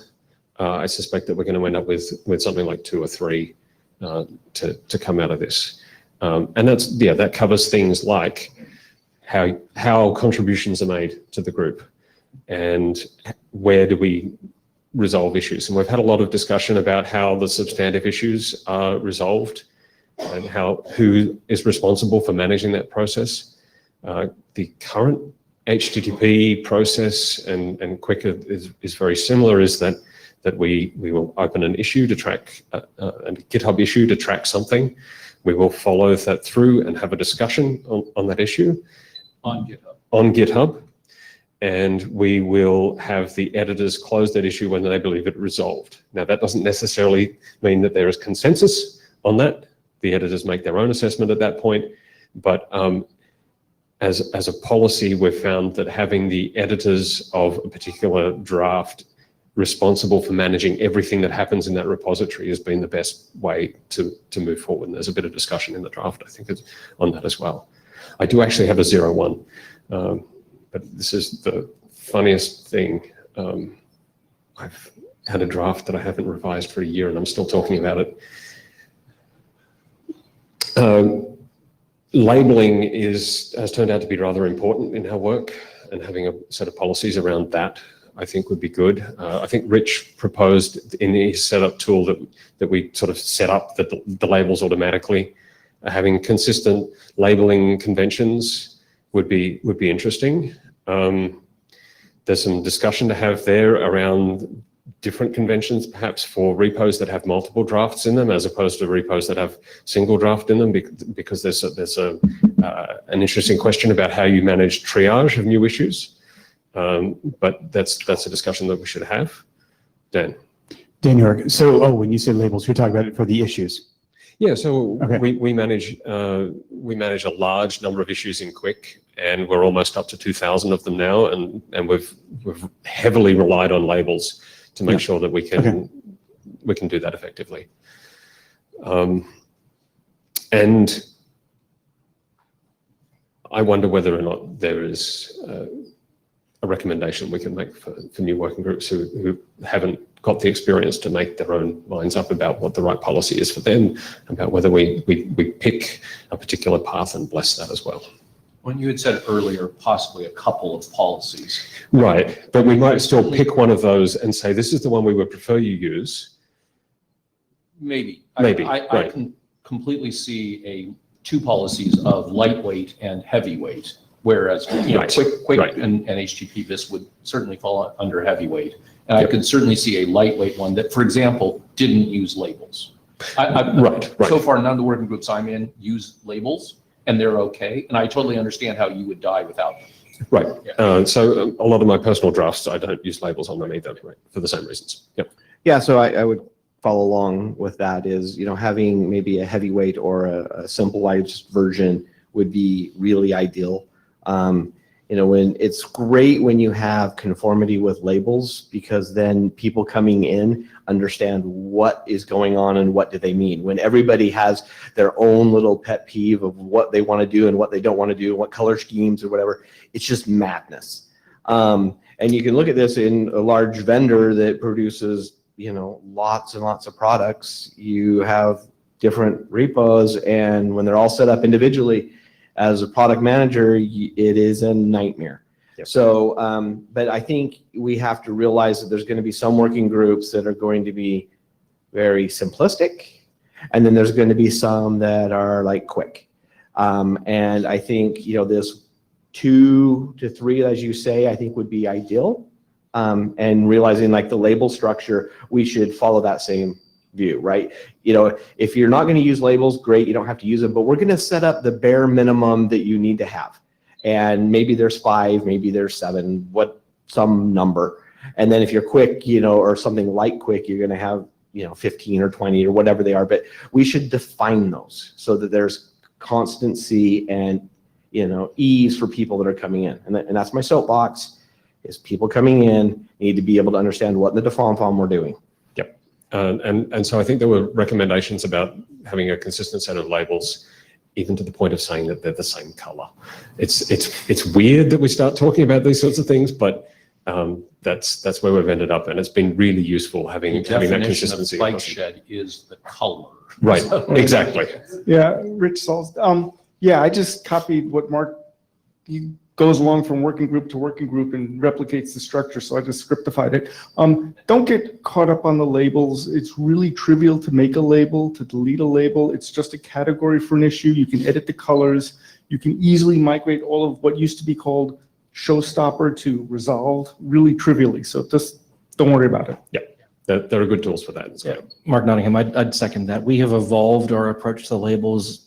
I suspect that we're going to end up with something like 2 or 3 to come out of this. And that covers things like how contributions are made to the group and where do we resolve issues. And we've had a lot of discussion about how the substantive issues are resolved and who is responsible for managing that process. The current HTTP process and Quicker is very similar, is that we will open an issue to track, a GitHub issue to track something. We will follow that through and have a discussion on that issue. On GitHub. And we will have the editors close that issue when they believe it resolved. Now, that doesn't necessarily mean that there is consensus on that. The editors make their own assessment at that point. But as a policy, we've found that having the editors of a particular draft responsible for managing everything that happens in that repository has been the best way to move forward. And there's a bit of discussion in the draft, I think, on that as well. I do actually have a 0-1, but this is the funniest thing. I've had a draft that I haven't revised for a year and I'm still talking about it. Labeling has turned out to be rather important in our work, and having a set of policies around that I think would be good. I think Rich proposed in his setup tool that we sort of set up the labels automatically. Having consistent labeling conventions would be interesting. There's some discussion to have there around different conventions, perhaps for repos that have multiple drafts in them, as opposed to repos that have single draft in them, because there's an interesting question about how you manage triage of new issues. But that's a discussion that we should have. Dan. Dan York. So, when you say labels, you're talking about it for the issues. Yeah. So okay. we manage a large number of issues in Quick, and we're almost up to 2,000 of them now, and we've heavily relied on labels to make sure that we can do that effectively. And I wonder whether or not there is a recommendation we can make for new working groups who haven't got the experience to make their own minds up about what the right policy is for them, about whether we pick a particular path and bless that as well. When you had said earlier, possibly a couple of policies. Right, but we might still pick one of those and say, this is the one we would prefer you use. Maybe. Maybe, I right. can completely see two policies of lightweight and heavyweight. Whereas, Right. quick Right. and HTTP, this would certainly fall under heavyweight. And I could certainly see a lightweight one that, for example, didn't use labels. Right. So far, none of the working groups I'm in use labels, and they're okay. And I totally understand how you would die without them. Right. Yeah. So a lot of my personal drafts, I don't use labels on them either, right, for the same reasons. Yep. Yeah, so I would follow along with that is, having maybe a heavyweight or a simplified version would be really ideal. When it's great when you have conformity with labels, because then people coming in understand what is going on and what do they mean. When everybody has their own little pet peeve of what they want to do and what they don't want to do, and what color schemes or whatever, it's just madness. And you can look at this in a large vendor that produces, lots and lots of products. You have different repos, and when they're all set up individually, as a product manager, it is a nightmare. Yep. So, but I think we have to realize that there's going to be some working groups that are going to be very simplistic, and then there's going to be some that are like quick. And I think, this 2 to 3, as you say, I think would be ideal. And realizing like the label structure, we should follow that same view, right? If you're not going to use labels, great, you don't have to use them, but we're going to set up the bare minimum that you need to have. And maybe there's 5, maybe there's 7, some number. And then if you're quick, or something like quick, you're going to have, 15 or 20 or whatever they are, but we should define those so that there's constancy and, ease for people that are coming in. And that's my soapbox, is people coming in need to be able to understand what in the default form we're doing. And so I think there were recommendations about having a consistent set of labels, even to the point of saying that they're the same color. It's weird that we start talking about these sorts of things, but that's where we've ended up, and it's been really useful having that consistency. Bike shed is the color. Right. Exactly. Yeah, Rich Sauls. Yeah, I just copied what Mark, he goes along from working group to working group and replicates the structure, so I just scriptified it. Don't get caught up on the labels. It's really trivial to make a label, to delete a label. It's just a category for an issue. You can edit the colors. You can easily migrate all of what used to be called showstopper to resolve really trivially. So just don't worry about it. Yeah, there are good tools for that. Yeah. Mark Nottingham, I'd second that. We have evolved our approach to the labels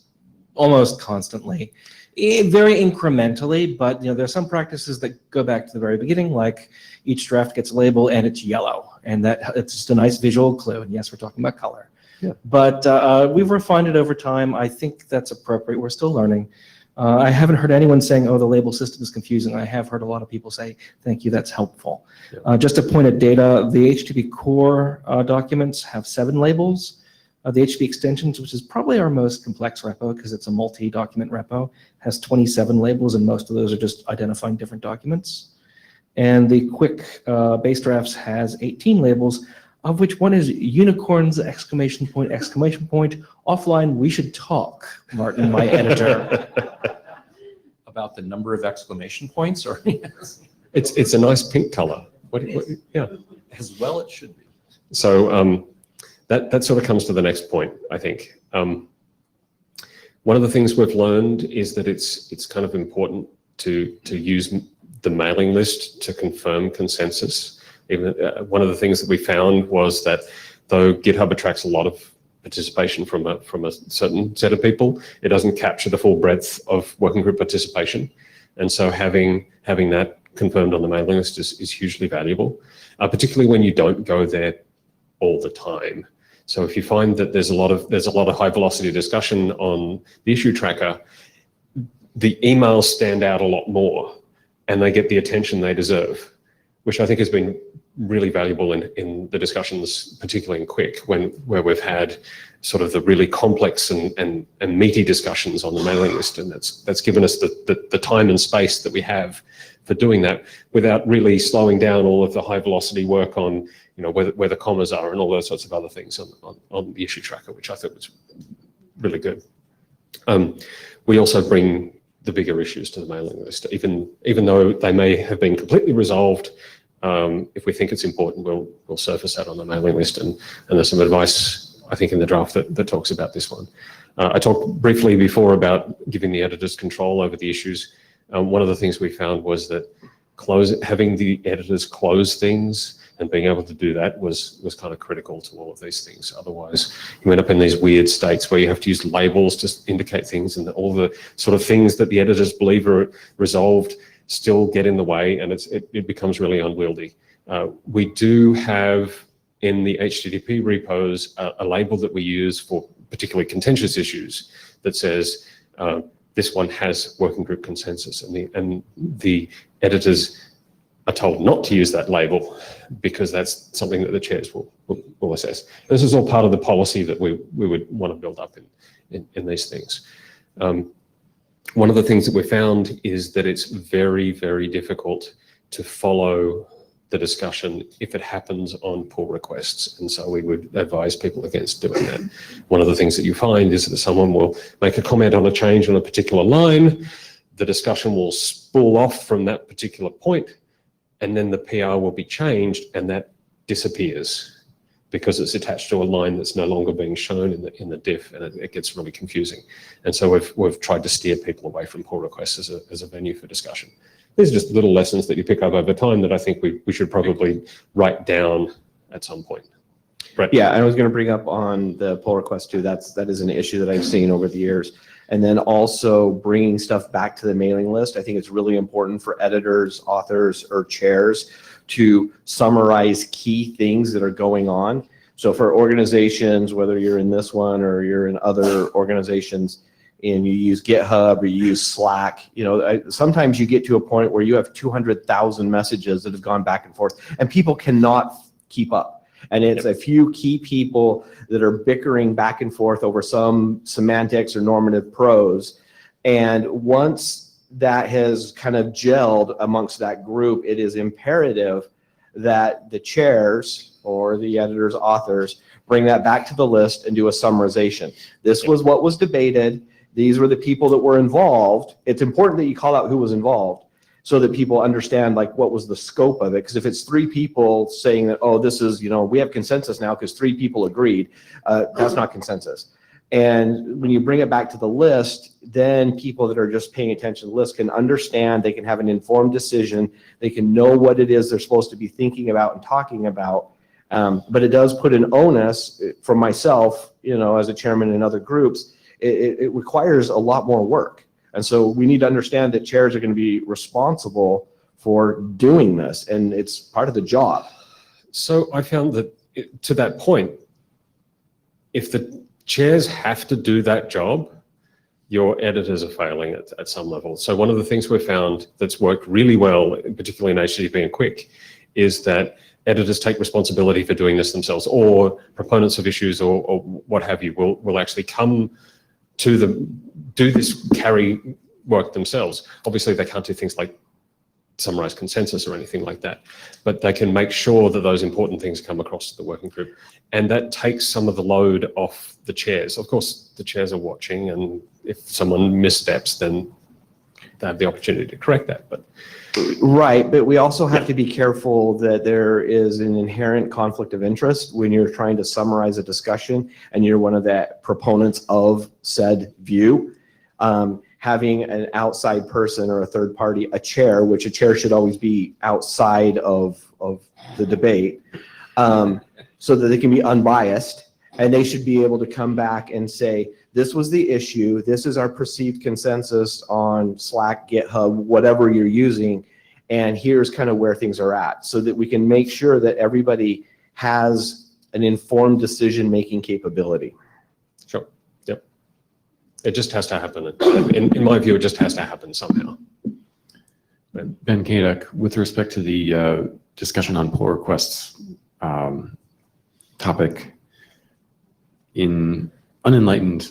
almost constantly. Very incrementally, but there are some practices that go back to the very beginning, like each draft gets a label and it's yellow, and that it's just a nice visual clue. And yes, we're talking about color. Yeah. But we've refined it over time. I think that's appropriate. We're still learning. I haven't heard anyone saying, "Oh, the label system is confusing." I have heard a lot of people say, "Thank you, that's helpful." Yeah. Just a point of data: the HTTP core documents have 7 labels. The HTTP extensions, which is probably our most complex repo because it's a multi-document repo, has 27 labels, and most of those are just identifying different documents. And the quick base drafts has 18 labels, of which one is unicorns, exclamation point, offline, we should talk, Martin, my editor. About the number of exclamation points, or It's a nice pink color. Yeah. As well it should be. So that sort of comes to the next point, I think. One of the things we've learned is that it's kind of important to use the mailing list to confirm consensus. Even one of the things that we found was that though GitHub attracts a lot of participation from a certain set of people, it doesn't capture the full breadth of working group participation. And so having that confirmed on the mailing list is hugely valuable, particularly when you don't go there all the time. So if you find that there's a lot of high velocity discussion on the issue tracker, the emails stand out a lot more and they get the attention they deserve, which I think has been really valuable in the discussions, particularly in Quick, where we've had sort of the really complex and meaty discussions on the mailing list. And that's given us the time and space that we have for doing that without really slowing down all of the high velocity work on, where the commas are and all those sorts of other things on the issue tracker, which I thought was really good. We also bring the bigger issues to the mailing list, even though they may have been completely resolved. If we think it's important, we'll surface that on the mailing list, and there's some advice, I think, in the draft that talks about this one. I talked briefly before about giving the editors control over the issues. One of the things we found was that having the editors close things and being able to do that was kind of critical to all of these things. Otherwise, you end up in these weird states where you have to use labels to indicate things, and all the sort of things that the editors believe are resolved still get in the way, and it becomes really unwieldy. We do have in the HTTP repos a label that we use for particularly contentious issues that says this one has working group consensus, and the editors are told not to use that label because that's something that the chairs will assess. This is all part of the policy that we would want to build up in these things. One of the things that we found is that it's very, very difficult to follow the discussion if it happens on pull requests. And so we would advise people against doing that. One of the things that you find is that someone will make a comment on a change on a particular line, the discussion will spool off from that particular point, and then the PR will be changed and that disappears because it's attached to a line that's no longer being shown in the diff, and it gets really confusing. And so we've tried to steer people away from pull requests as a venue for discussion. These are just little lessons that you pick up over time that I think we should probably write down at some point. Brett? Yeah, I was going to bring up on the pull request too. That is an issue that I've seen over the years. And then also bringing stuff back to the mailing list. I think it's really important for editors, authors, or chairs to summarize key things that are going on. So for organizations, whether you're in this one or you're in other organizations, and you use GitHub or you use Slack, sometimes you get to a point where you have 200,000 messages that have gone back and forth, and people cannot keep up. And it's a few key people that are bickering back and forth over some semantics or normative prose. And once that has kind of gelled amongst that group, it is imperative that the chairs or the editors, authors, bring that back to the list and do a summarization. This was what was debated. These were the people that were involved. It's important that you call out who was involved so that people understand like what was the scope of it. Because if it's three people saying that, oh, this is, we have consensus now because three people agreed, that's not consensus. And when you bring it back to the list, then people that are just paying attention to the list can understand, they can have an informed decision, they can know what it is they're supposed to be thinking about and talking about. But it does put an onus for myself, as a chairman in other groups, it requires a lot more work. And so we need to understand that chairs are going to be responsible for doing this, and it's part of the job. So I found that to that point, if the chairs have to do that job, your editors are failing at some level. So one of the things we've found that's worked really well, particularly in HTTP and Quick, is that editors take responsibility for doing this themselves, or proponents of issues or what have you will actually come to do this carry work themselves. Obviously, they can't do things like summarize consensus or anything like that, but they can make sure that those important things come across to the working group. And that takes some of the load off the chairs. Of course, the chairs are watching, and if someone missteps, then they have the opportunity to correct that. But right, but we also have to be careful that there is an inherent conflict of interest when you're trying to summarize a discussion and you're one of the proponents of said view. Having an outside person or a third party, a chair, which a chair should always be outside of the debate, so that they can be unbiased, and they should be able to come back and say, this was the issue, this is our perceived consensus on Slack, GitHub, whatever you're using, and here's kind of where things are at, so that we can make sure that everybody has an informed decision-making capability. sure, yep. It just has to happen. In my view, it just has to happen somehow. Ben Kadek, with respect to the discussion on pull requests topic, in unenlightened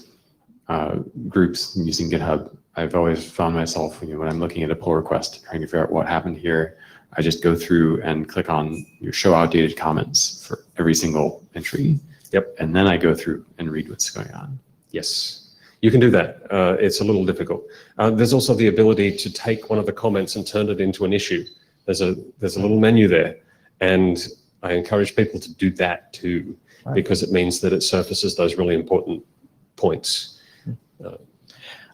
groups using GitHub, I've always found myself, when I'm looking at a pull request, trying to figure out what happened here, I just go through and click on your show outdated comments for every single entry. Yep. And then I go through and read what's going on. Yes, you can do that. It's a little difficult. There's also the ability to take one of the comments and turn it into an issue. There's a little menu there, and I encourage people to do that too, because it means that it surfaces those really important points.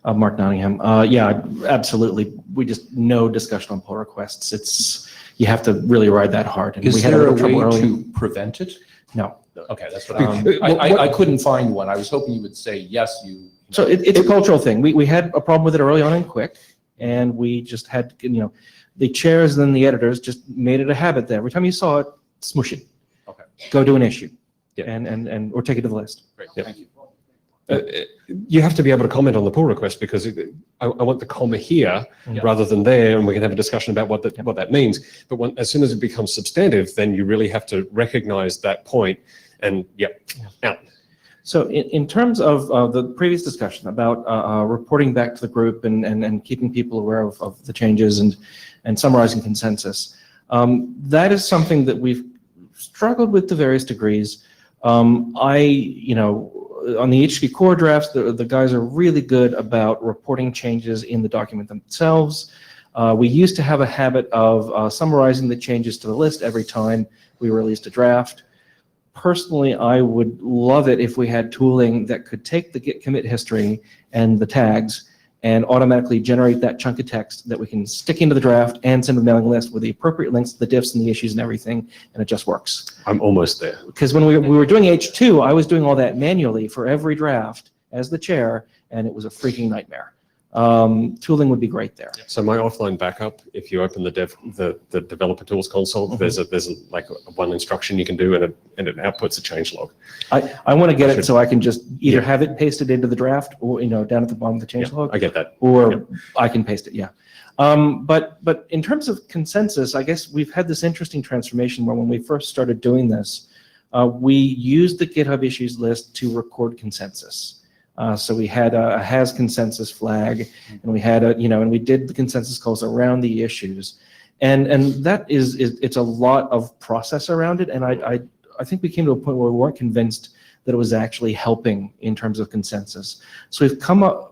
Mark Nottingham. Yeah, absolutely. We just no discussion on pull requests. You have to really ride that hard. And we Is had there a little trouble way early. to prevent it? No. Okay, that's what I couldn't find one. I was hoping you would say, yes, you. So it's a cultural thing. We had a problem with it early on in Quick, and we just had, the chairs and then the editors just made it a habit that every time you saw it, smush it. Okay. Go do an issue. Yeah. And or take it to the list. Great, Yep. thank you. You have to be able to comment on the pull request because I want the comma here Yeah. rather than there, and we can have a discussion about what that means. But as soon as it becomes substantive, then you really have to recognize that point and out. So in terms of the previous discussion about reporting back to the group and keeping people aware of the changes and summarizing consensus, that is something that we've struggled with to various degrees. On the HTTP core drafts, the guys are really good about reporting changes in the document themselves. We used to have a habit of summarizing the changes to the list every time we released a draft. Personally, I would love it if we had tooling that could take the git commit history and the tags and automatically generate that chunk of text that we can stick into the draft and send to the mailing list with the appropriate links to the diffs and the issues and everything, and it just works. I'm almost there. Because when we were doing H2, I was doing all that manually for every draft as the chair, and it was a freaking nightmare. Tooling would be great there. So my offline backup, if you open the developer tools console, there's like one instruction you can do, and it outputs a change log. I want to get it so I can just either have it pasted into the draft or down at the bottom of the change log. I get that. Or I can paste it. Yeah. But in terms of consensus, I guess we've had this interesting transformation where when we first started doing this, we used the GitHub issues list to record consensus. So we had a has consensus flag, and we had and we did the consensus calls around the issues, and that it's a lot of process around it, and I think we came to a point where we weren't convinced that it was actually helping in terms of consensus. So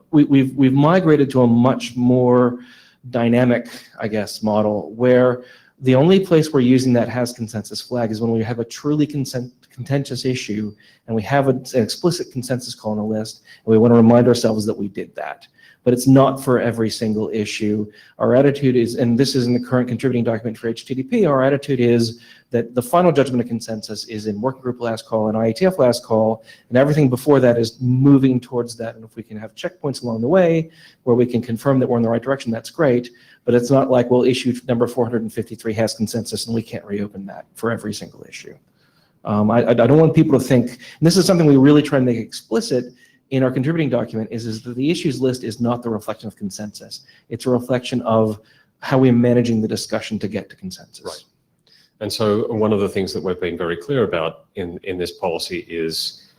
we've migrated to a much more dynamic, I guess, model where the only place we're using that has consensus flag is when we have a truly contentious issue and we have an explicit consensus call on a list, and we want to remind ourselves that we did that. But it's not for every single issue. Our attitude is, and this is in the current contributing document for HTTP, our attitude is that the final judgment of consensus is in working group last call and IETF last call, and everything before that is moving towards that. And if we can have checkpoints along the way where we can confirm that we're in the right direction, that's great. But it's not like we'll issue number 453 has consensus and we can't reopen that for every single issue. I don't want people to think, and this is something we really try to make explicit in our contributing document, is that the issues list is not the reflection of consensus. It's a reflection of how we're managing the discussion to get to consensus. Right. And so one of the things that we've been very clear about in this policy is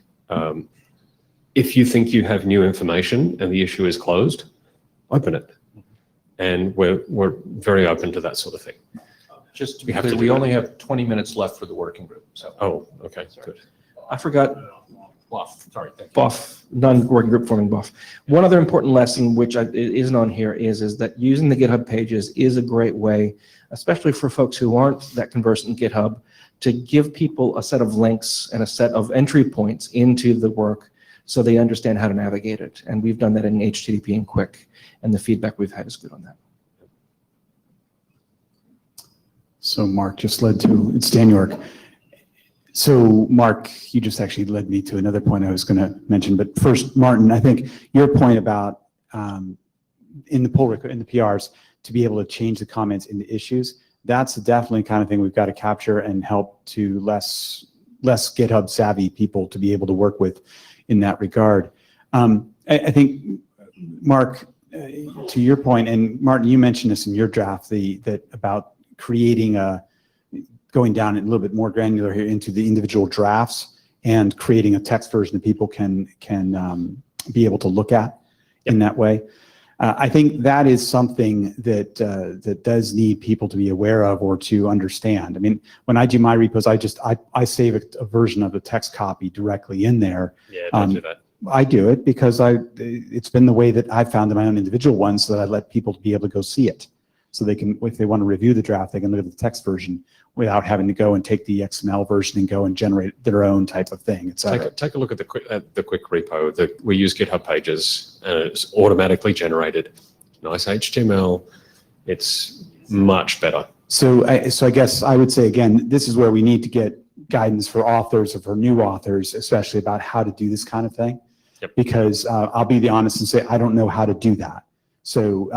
if you think you have new information and the issue is closed, open it. And we're very open to that sort of thing. Just to be clear, we only have 20 minutes left for the working group. So. Oh, okay, good. I forgot. BOF, sorry. Thank you. BOF, non-working group forming BOF. One other important lesson, which isn't on here, is that using the GitHub pages is a great way, especially for folks who aren't that conversant in GitHub, to give people a set of links and a set of entry points into the work so they understand how to navigate it. And we've done that in HTTP and Quick, and the feedback we've had is good on that. So Mark just led to, it's Dan York. So Mark, you just actually led me to another point I was going to mention. But first, Martin, I think your point about in the PRs to be able to change the comments into issues, that's definitely the kind of thing we've got to capture and help to less GitHub savvy people to be able to work with in that regard. I think, Mark, to your point, and Martin, you mentioned this in your draft, that about creating going down a little bit more granular here into the individual drafts and creating a text version that people can be able to look at in that way. I think that is something that does need people to be aware of or to understand. I mean, when I do my repos, I save a version of the text copy directly in there. Yeah, don't do that. I do it because it's been the way that I've found in my own individual ones so that I let people be able to go see it. So they can, if they want to review the draft, they can look at the text version without having to go and take the XML version and go and generate their own type of thing, et cetera. Take a look at the quick repo. We use GitHub Pages, and it's automatically generated. Nice HTML. It's much better. So I guess I would say, again, this is where we need to get guidance for authors or for new authors, especially about how to do this kind of thing. Yep. Because I'll be the honest and say, I don't know how to do that. So,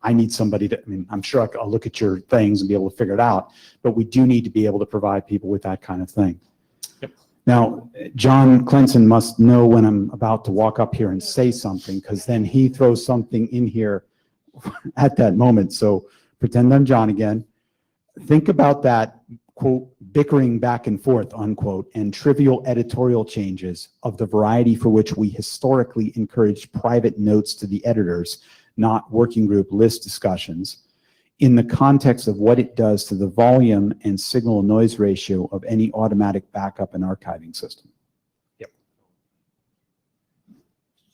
I need somebody to, I'm sure I'll look at your things and be able to figure it out, but we do need to be able to provide people with that kind of thing. Yep. Now, John Clinton must know when I'm about to walk up here and say something, because then he throws something in here at that moment. So pretend I'm John again. Think about that, quote, bickering back and forth, unquote, and trivial editorial changes of the variety for which we historically encouraged private notes to the editors, not working group list discussions, in the context of what it does to the volume and signal noise ratio of any automatic backup and archiving system. Yep.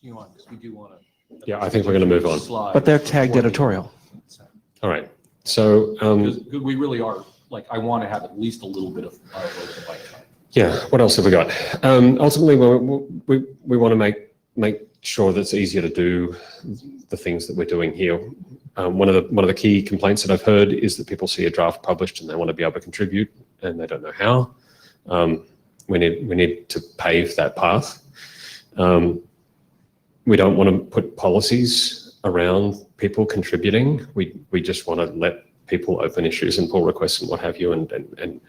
You want, because we do want to. Yeah, I think we're going to move on. But they're tagged editorial. All right. So we really are, like, I want to have at least a little bit of the bite time. yeah, what else have we got? Ultimately, we want to make sure that it's easier to do the things that we're doing here. One of the key complaints that I've heard is that people see a draft published and they want to be able to contribute and they don't know how. We need to pave that path. We don't want to put policies around people contributing. We just want to let people open issues and pull requests and what have you, and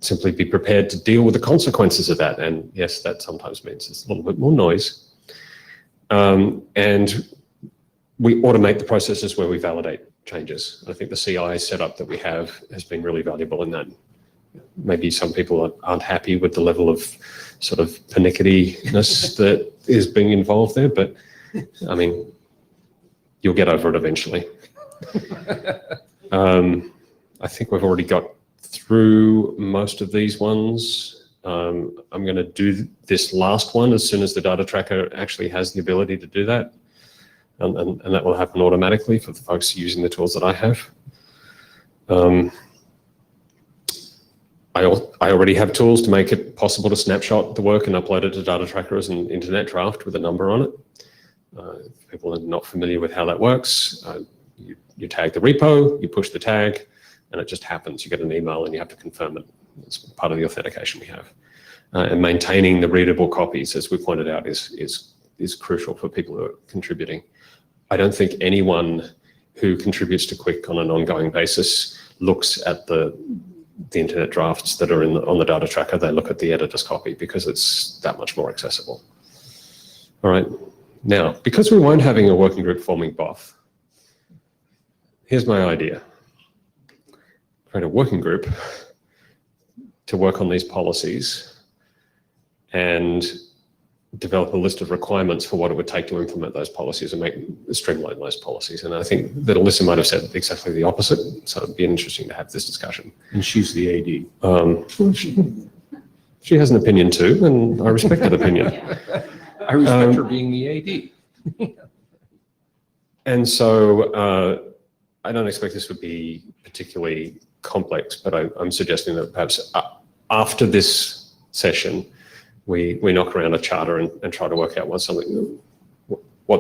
simply be prepared to deal with the consequences of that. And yes, that sometimes means it's a little bit more noise. And we automate the processes where we validate changes. I think the CI setup that we have has been really valuable in that. Maybe some people aren't happy with the level of sort of pernickety-ness that is being involved there, but I mean, you'll get over it eventually. I think we've already got through most of these ones. I'm going to do this last one as soon as the data tracker actually has the ability to do that. And that will happen automatically for the folks using the tools that I have. I already have tools to make it possible to snapshot the work and upload it to data tracker as an internet draft with a number on it. If people are not familiar with how that works, you tag the repo, you push the tag, and it just happens. You get an email and you have to confirm it. It's part of the authentication we have. And maintaining the readable copies, as we pointed out, is crucial for people who are contributing. I don't think anyone who contributes to Quick on an ongoing basis looks at the internet drafts that are on the data tracker. They look at the editor's copy because it's that much more accessible. All right. Now, because we weren't having a working group forming BOF, here's my idea. Create a working group to work on these policies and develop a list of requirements for what it would take to implement those policies and streamline those policies. And I think that Alyssa might have said exactly the opposite. So it'd be interesting to have this discussion. And she's the AD. She has an opinion too, and I respect that opinion. I respect her being the AD. And so I don't expect this would be particularly complex, but I'm suggesting that perhaps after this session, we knock around a charter and try to work out what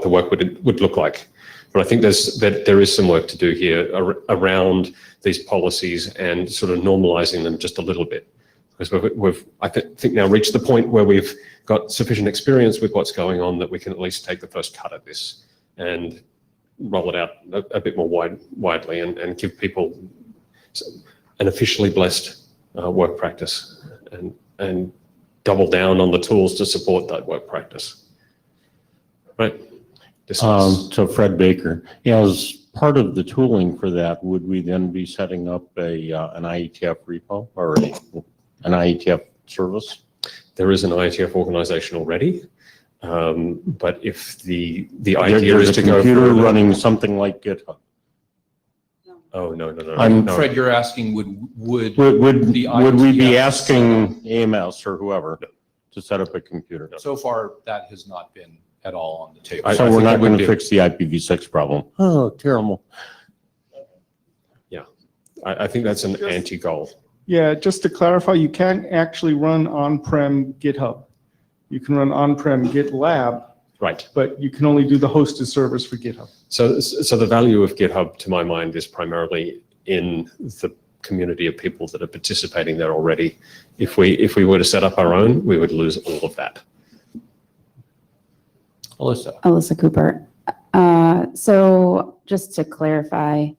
the work would look like. But I think there is some work to do here around these policies and sort of normalizing them just a little bit. Because we've I think now reached the point where we've got sufficient experience with what's going on that we can at least take the first cut at this and roll it out a bit more widely and give people an officially blessed work practice and double down on the tools to support that work practice. Right. So Fred Baker, as part of the tooling for that, would we then be setting up an IETF repo or an IETF service? There is an IETF organization already, but if the idea is to go computer running something like GitHub. Oh, no. No. Fred, you're asking would we be asking AMS or whoever to set up a computer? So far, that has not been at all on the table. So we're not going to fix the IPv6 problem. Oh, terrible. I think that's an anti-goal. Yeah, just to clarify, you can't actually run on-prem GitHub. You can run on-prem GitLab, Right. but you can only do the hosted service for GitHub. So the value of GitHub, to my mind, is primarily in the community of people that are participating there already. If we were to set up our own, we would lose all of that. Alyssa Cooper. So just to clarify,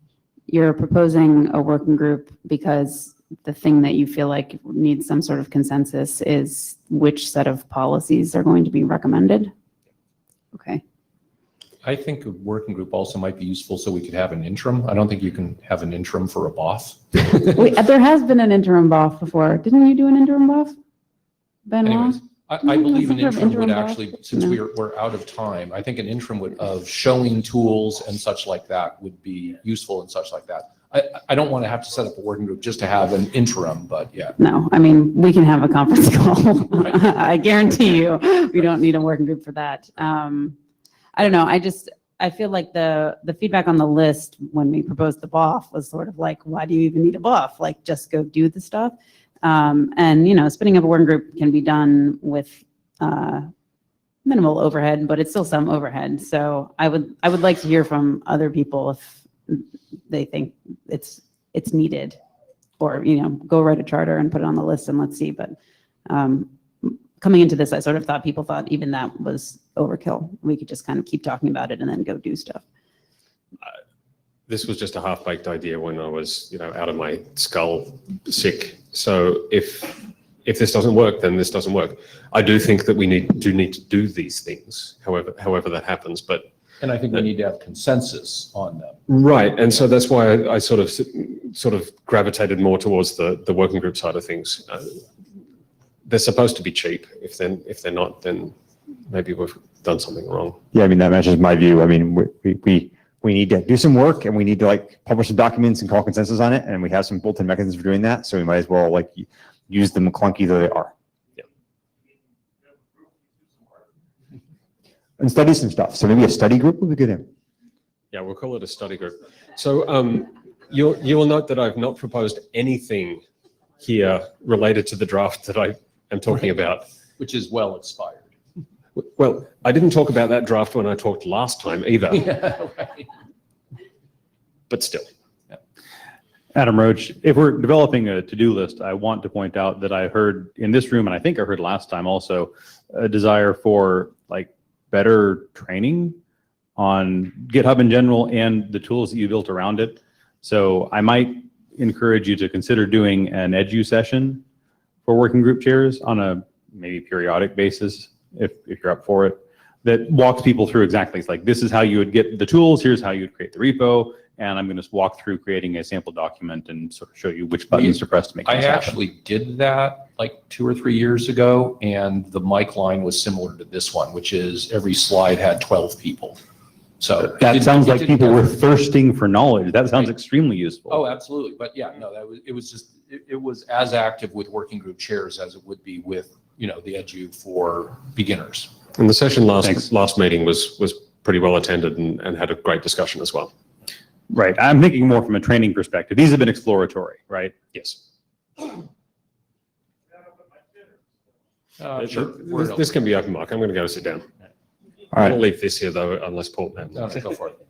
you're proposing a working group because the thing that you feel like needs some sort of consensus is which set of policies are going to be recommended? Okay. I think a working group also might be useful so we could have an interim. I don't think you can have an interim for a BOF. Wait, there has been an interim BOF before. Didn't you do an interim BOF? Benoit? Anyways, I believe an Some sort of interim would BOF? actually, since No. we're out of time, I think an interim of showing tools and such like that would be useful and such like that. I don't want to have to set up a working group just to have an interim, but yeah. No, I mean, we can have a conference call. I guarantee you, we don't need a working group for that. I don't know. I feel like the feedback on the list when we proposed the BOF was sort of like, why do you even need a BOF? Like, just go do the stuff. And, spinning up a working group can be done with minimal overhead, but it's still some overhead. So I would like to hear from other people if they think it's needed, or, go write a charter and put it on the list and let's see. But coming into this, I sort of thought people thought even that was overkill. We could just kind of keep talking about it and then go do stuff. This was just a half-baked idea when I was, out of my skull sick. So if this doesn't work, then this doesn't work. I do think that we need to do these things, however that happens. But And I think we need to have consensus on them. right, and so that's why I sort of gravitated more towards the working group side of things. They're supposed to be cheap. If they're not, then maybe we've done something wrong. Yeah, I mean, that matches my view. I mean, we need to do some work, and we need to publish some documents and call consensus on it, and we have some built-in mechanisms for doing that. So we might as well use them clunky though they are. Yeah. And study some stuff. So maybe a study group would be good. Yeah, we'll call it a study group. So you will note that I've not proposed anything here related to the draft that I am talking about. Which is well expired. Well, I didn't talk about that draft when I talked last time either. Yeah, right. But still. Adam Roach, if we're developing a to-do list, I want to point out that I heard in this room, and I think I heard last time also, a desire for better training on GitHub in general and the tools that you built around it. So I might encourage you to consider doing an edu session for working group chairs on a maybe periodic basis, if you're up for it, that walks people through exactly, it's like, this is how you would get the tools, here's how you would create the repo, and I'm going to walk through creating a sample document and sort of show you which buttons to press to make I this happen. actually did that 2 or 3 years ago, and the mic line was similar to this one, which is every slide had 12 people. So That sounds like people were thirsting for knowledge. That sounds extremely useful. Oh, absolutely. But yeah, no, it was as active with working group chairs as it would be with, the edu for beginners. And the session last meeting was pretty well attended and had a great discussion as well. Right. I'm thinking more from a training perspective. These have been exploratory, right? Yes. Sure. This can be open mic. I'm going to go sit down. All right. I'll leave this here though, unless Paul. No, go for it.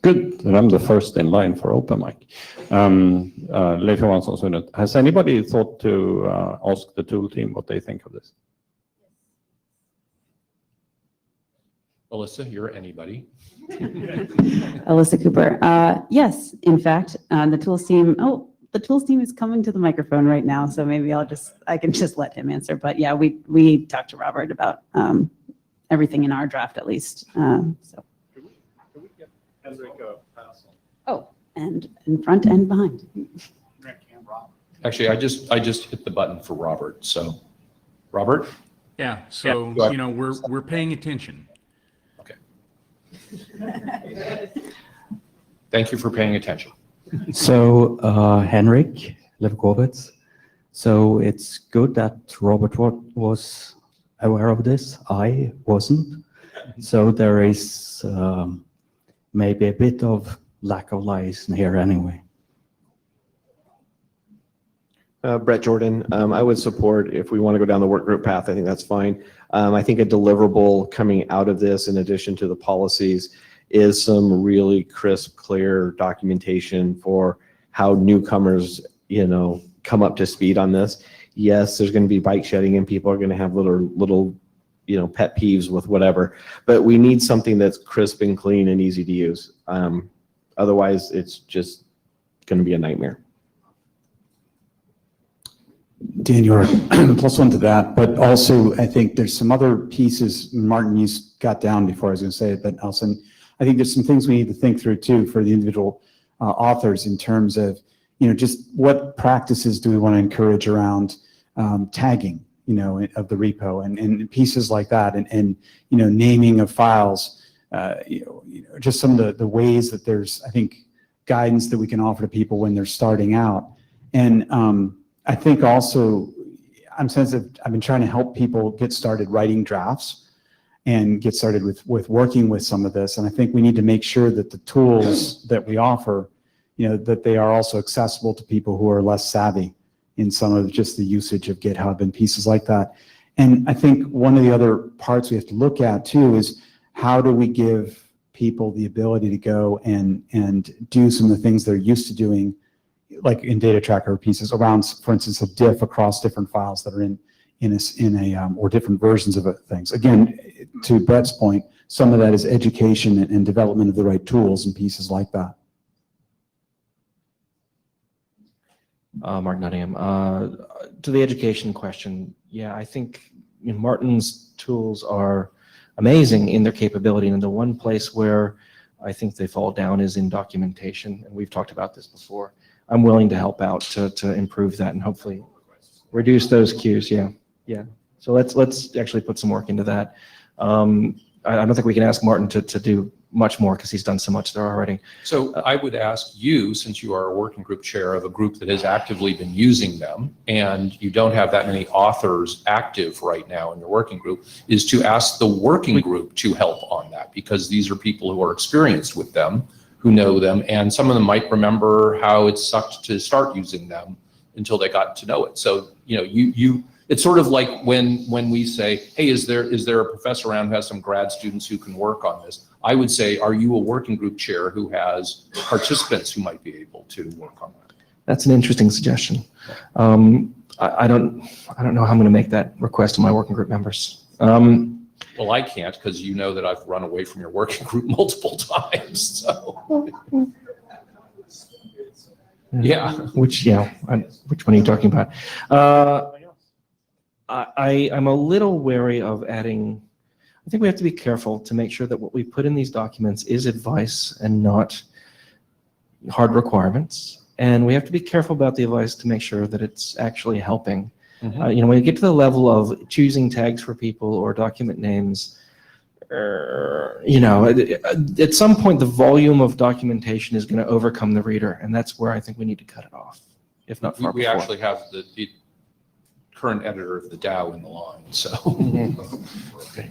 Good, and I'm the first in line for open mic. Leif Johansson Sundet, has anybody thought to ask the tool team what they think of this? Alyssa, you're anybody. Alyssa Cooper. Yes, in fact, the tools team is coming to the microphone right now, so maybe I can just let him answer. But yeah, we talked to Robert about everything in our draft at least. So. Oh, and in front and behind. Actually, I just hit the button for Robert. So, Robert. Yeah. So we're paying attention. Okay. Thank you for paying attention. So, Henrik Levkovitz. So it's good that Robert was aware of this. I wasn't. So there is maybe a bit of lack of liaison here anyway. Brett Jordan, I would support if we want to go down the work group path. I think that's fine. I think a deliverable coming out of this, in addition to the policies, is some really crisp, clear documentation for how newcomers, come up to speed on this. Yes, there's going to be bike shedding and people are going to have little, pet peeves with whatever, but we need something that's crisp and clean and easy to use. Otherwise, it's just going to be a nightmare. Dan, you're +1 to that, but also I think there's some other pieces, Martin, you got down before I was going to say it, but Nelson, I think there's some things we need to think through too for the individual authors in terms of, just what practices do we want to encourage around tagging, of the repo and pieces like that, and naming of files, just some of the ways that there's, I think, guidance that we can offer to people when they're starting out. And I think also, I'm sensitive, I've been trying to help people get started writing drafts and get started with working with some of this. And I think we need to make sure that the tools that we offer, that they are also accessible to people who are less savvy in some of just the usage of GitHub and pieces like that. And I think one of the other parts we have to look at too is how do we give people the ability to go and do some of the things they're used to doing, like in data tracker pieces around, for instance, a diff across different files that are in a or different versions of things. Again, to Brett's point, some of that is education and development of the right tools and pieces like that. Martin Nottingham. To the education question, yeah, I think Martin's tools are amazing in their capability, and the one place where I think they fall down is in documentation, and we've talked about this before. I'm willing to help out to improve that and hopefully reduce those queues. Yeah. So let's actually put some work into that. I don't think we can ask Martin to do much more because he's done so much there already. So I would ask you, since you are a working group chair of a group that has actively been using them, and you don't have that many authors active right now in your working group, is to ask the working group to help on that, because these are people who are experienced with them, who know them, and some of them might remember how it sucked to start using them until they got to know it. So, it's sort of like when we say, hey, is there a professor around who has some grad students who can work on this? I would say, are you a working group chair who has participants who might be able to work on that? That's an interesting suggestion. I don't know how I'm going to make that request to my working group members. Well, I can't, because you know that I've run away from your working group multiple times. So. Yeah. Which one are you talking about? I'm a little wary of adding. I think we have to be careful to make sure that what we put in these documents is advice and not hard requirements. And we have to be careful about the advice to make sure that it's actually helping. Mm-hmm. When you get to the level of choosing tags for people or document names, at some point the volume of documentation is going to overcome the reader, and that's where I think we need to cut it off, if not far we before. actually have the current editor of the Dow in the line, so. Okay.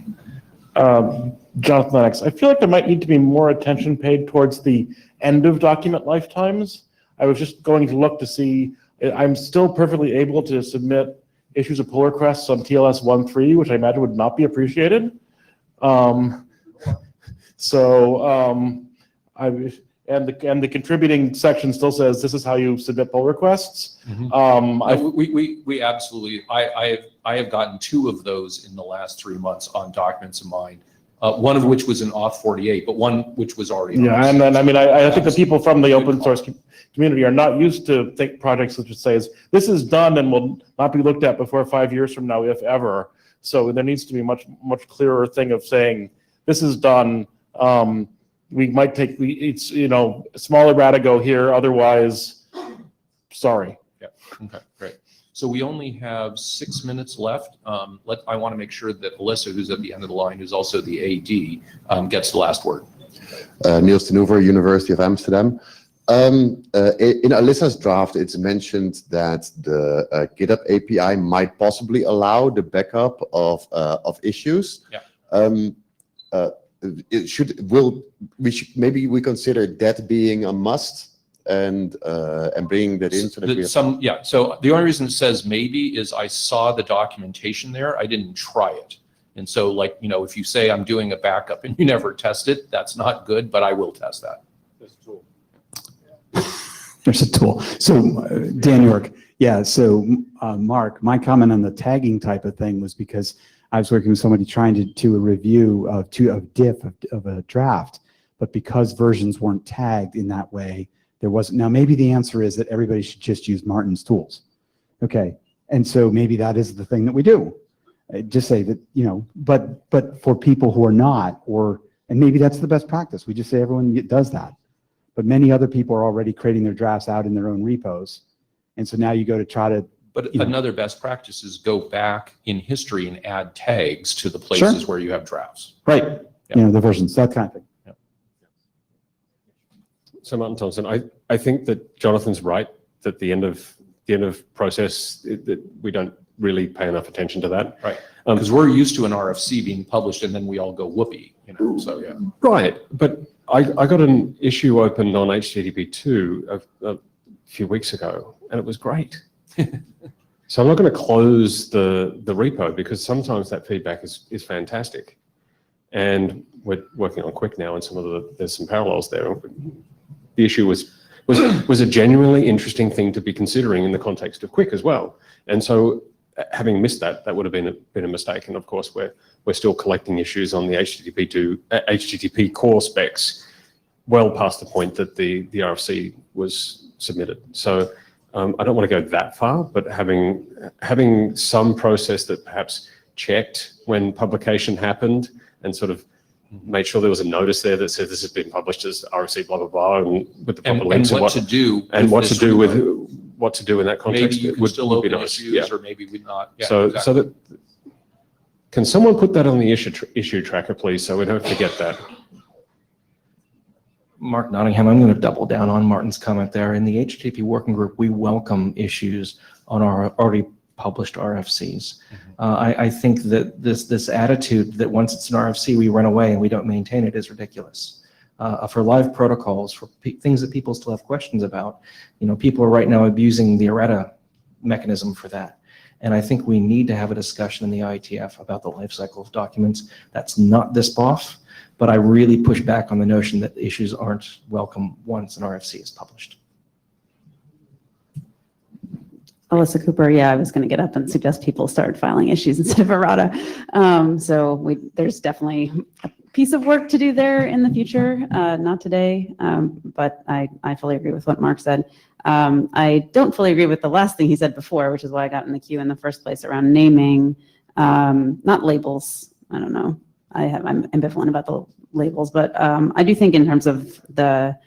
Jonathan Lennox, I feel like there might need to be more attention paid towards the end of document lifetimes. I was just going to look to see, I'm still perfectly able to submit issues of pull requests on TLS 1.3, which I imagine would not be appreciated. And the contributing section still says this is how you submit pull requests. Mm-hmm. We absolutely. I have gotten 2 of those in the last 3 months on documents of mine. One of which was an auth 48, but one which was already. Yeah, and then I think the people from the open source community are not used to think projects which says this is done and will not be looked at before 5 years from now, if ever. So there needs to be much clearer thing of saying this is done. We might take it's smaller radigo here. Otherwise, sorry. Yeah. Okay. Great. So we only have 6 minutes left. I want to make sure that Alyssa, who's at the end of the line, who's also the AD, gets the last word. Niels de Noover, University of Amsterdam. In Alyssa's draft, it's mentioned that the GitHub API might possibly allow the backup of issues. Yeah. Maybe we consider that being a must and bringing that in so that we have. Yeah, so the only reason it says maybe is I saw the documentation there. I didn't try it. And so like, if you say I'm doing a backup and you never test it, that's not good, but I will test that. There's a tool. So Dan York, yeah. So Mark, my comment on the tagging type of thing was because I was working with somebody trying to do a review of a draft, but because versions weren't tagged in that way, there wasn't. Now maybe the answer is that everybody should just use Martin's tools. Okay, and so maybe that is the thing that we do. Just say that, but for people who are not, and maybe that's the best practice. We just say everyone does that. But many other people are already creating their drafts out in their own repos. And so now you go to try to. But another best practice is go back in history and add tags to the places where you have drafts. Right. Yeah. The versions, that kind of thing. Yeah. So Martin Thompson, I think that Jonathan's right that the end of process, that we don't really pay enough attention to that. Right. Because we're used to an RFC being published and then we all go whoopee, so yeah. Right. But I got an issue opened on HTTP2 a few weeks ago, and it was great. So I'm not going to close the repo because sometimes that feedback is fantastic. And we're working on Quick now, and there's some parallels there. The issue was a genuinely interesting thing to be considering in the context of Quick as well. And so having missed that would have been a mistake. And of course, we're still collecting issues on the HTTP core specs well past the point that the RFC was submitted. So I don't want to go that far, but having some process that perhaps checked when publication happened and sort of made sure there was a notice there that said this has been published as RFC blah blah blah, and with the proper links and what to do in that context. Maybe you can still open issues, or maybe we not. Yeah, so exactly. so that can someone put that on the issue tracker, please, so we don't forget that. Mark Nottingham, I'm going to double down on Martin's comment there. In the HTTP working group, we welcome issues on our already published RFCs. I think that this attitude that once it's an RFC, we run away and we don't maintain it is ridiculous. For live protocols, for things that people still have questions about, people are right now abusing the errata mechanism for that. And I think we need to have a discussion in the IETF about the life cycle of documents. That's not this BOF, but I really push back on the notion that issues aren't welcome once an RFC is published. Alyssa Cooper, yeah, I was going to get up and suggest people start filing issues instead of errata. So there's definitely a piece of work to do there in the future, not today, but I fully agree with what Mark said. I don't fully agree with the last thing he said before, which is why I got in the queue in the first place around naming, not labels. I don't know. I'm ambivalent about the labels, but I do think in terms of the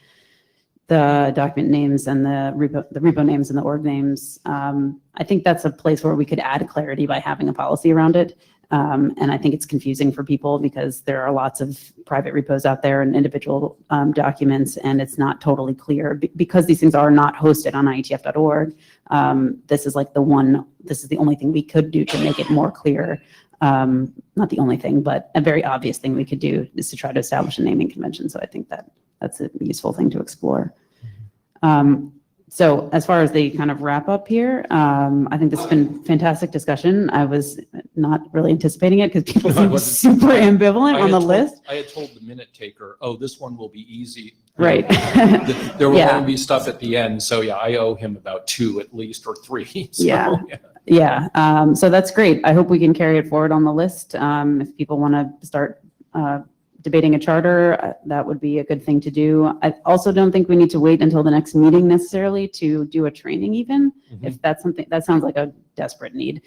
document names and the repo names and the org names, I think that's a place where we could add clarity by having a policy around it. And I think it's confusing for people because there are lots of private repos out there and individual documents, and it's not totally clear because these things are not hosted on IETF.org. This is like this is the only thing we could do to make it more clear. Not the only thing, but a very obvious thing we could do is to try to establish a naming convention. So I think that's a useful thing to explore. So as far as the kind of wrap up here, I think this has been fantastic discussion. I was not really anticipating it because people seem super ambivalent on the list. I had told the minute taker, oh, this one will be easy. Right. There will only be stuff at the end. So yeah, I owe him about 2 at least, or 3. So, yeah. So that's great. I hope we can carry it forward on the list. If people want to start debating a charter, that would be a good thing to do. I also don't think we need to wait until the next meeting necessarily to do a training even, if that's something, that sounds like a desperate need.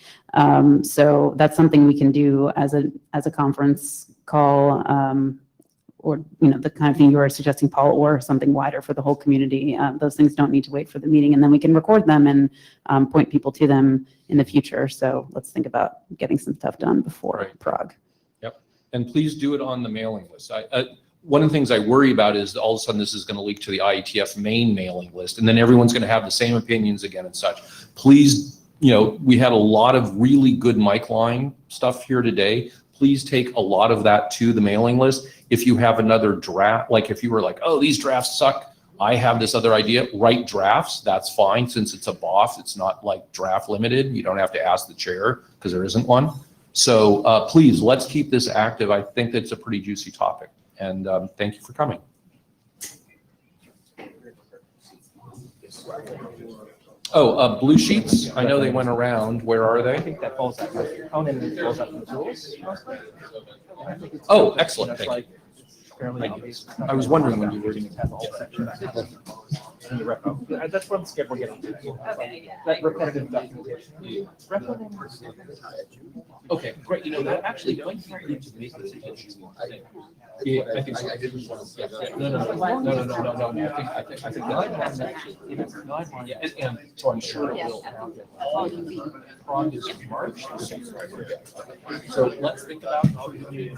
So that's something we can do as a conference call, or the kind of thing you were suggesting, Paul, or something wider for the whole community. Those things don't need to wait for the meeting, and then we can record them and point people to them in the future. So let's think about getting some stuff done before Prague. And please do it on the mailing list. One of the things I worry about is that all of a sudden this is going to leak to the IETF main mailing list, and then everyone's going to have the same opinions again and such. Please, we had a lot of really good mic line stuff here today. Please take a lot of that to the mailing list. If you have another draft, like if you were like, oh, these drafts suck, I have this other idea, write drafts, that's fine, since it's a BOF, it's not like draft limited, you don't have to ask the chair, because there isn't one. So please, let's keep this active. I think that's a pretty juicy topic, and thank you for coming. Oh, blue sheets, I know they went around, where are I they? think that falls out. Conan falls out from the tools. Oh, excellent, That's thank you. like fairly obvious. I was wondering when you were. Have all sections in the repo. That's what I'm scared we're getting to. That repetitive documentation. Okay, great, you know, that actually might be good to make this attention. Yeah, I think so. Yeah, no, I think that's actually, yeah, and so I'm sure it will happen. Prague is in March. So let's think about how we do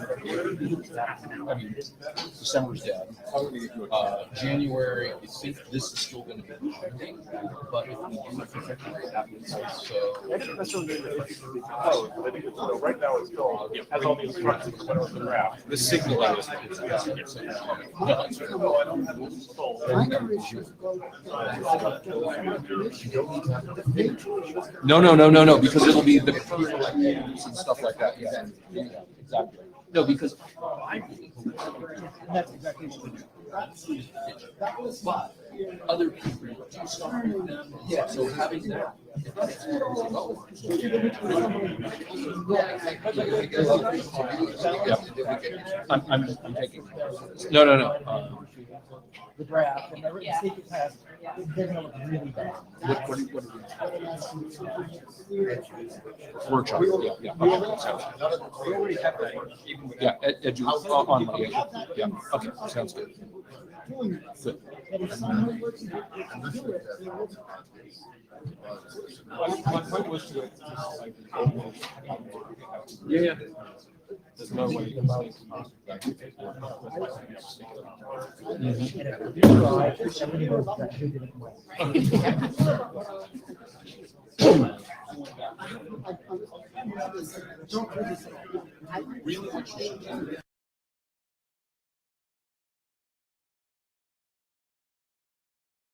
that. I mean, December's dead. January, I think this is still going to be pending, but if we do February, that would say so. Right now, it's still has all the instructions that are in the draft. The signal is. No, because it'll be the computer like games and stuff like that. Yeah, exactly. No, because that's exactly what we do. But other people do stuff with them. Yeah, so having that. Yeah. I'm taking. No. The draft and the secret pass, they're gonna look really bad. What workshop? Yeah. We already have that. Yeah, online. Yeah, okay, sounds good. Good. My point was to. Yeah. There's no way. Really?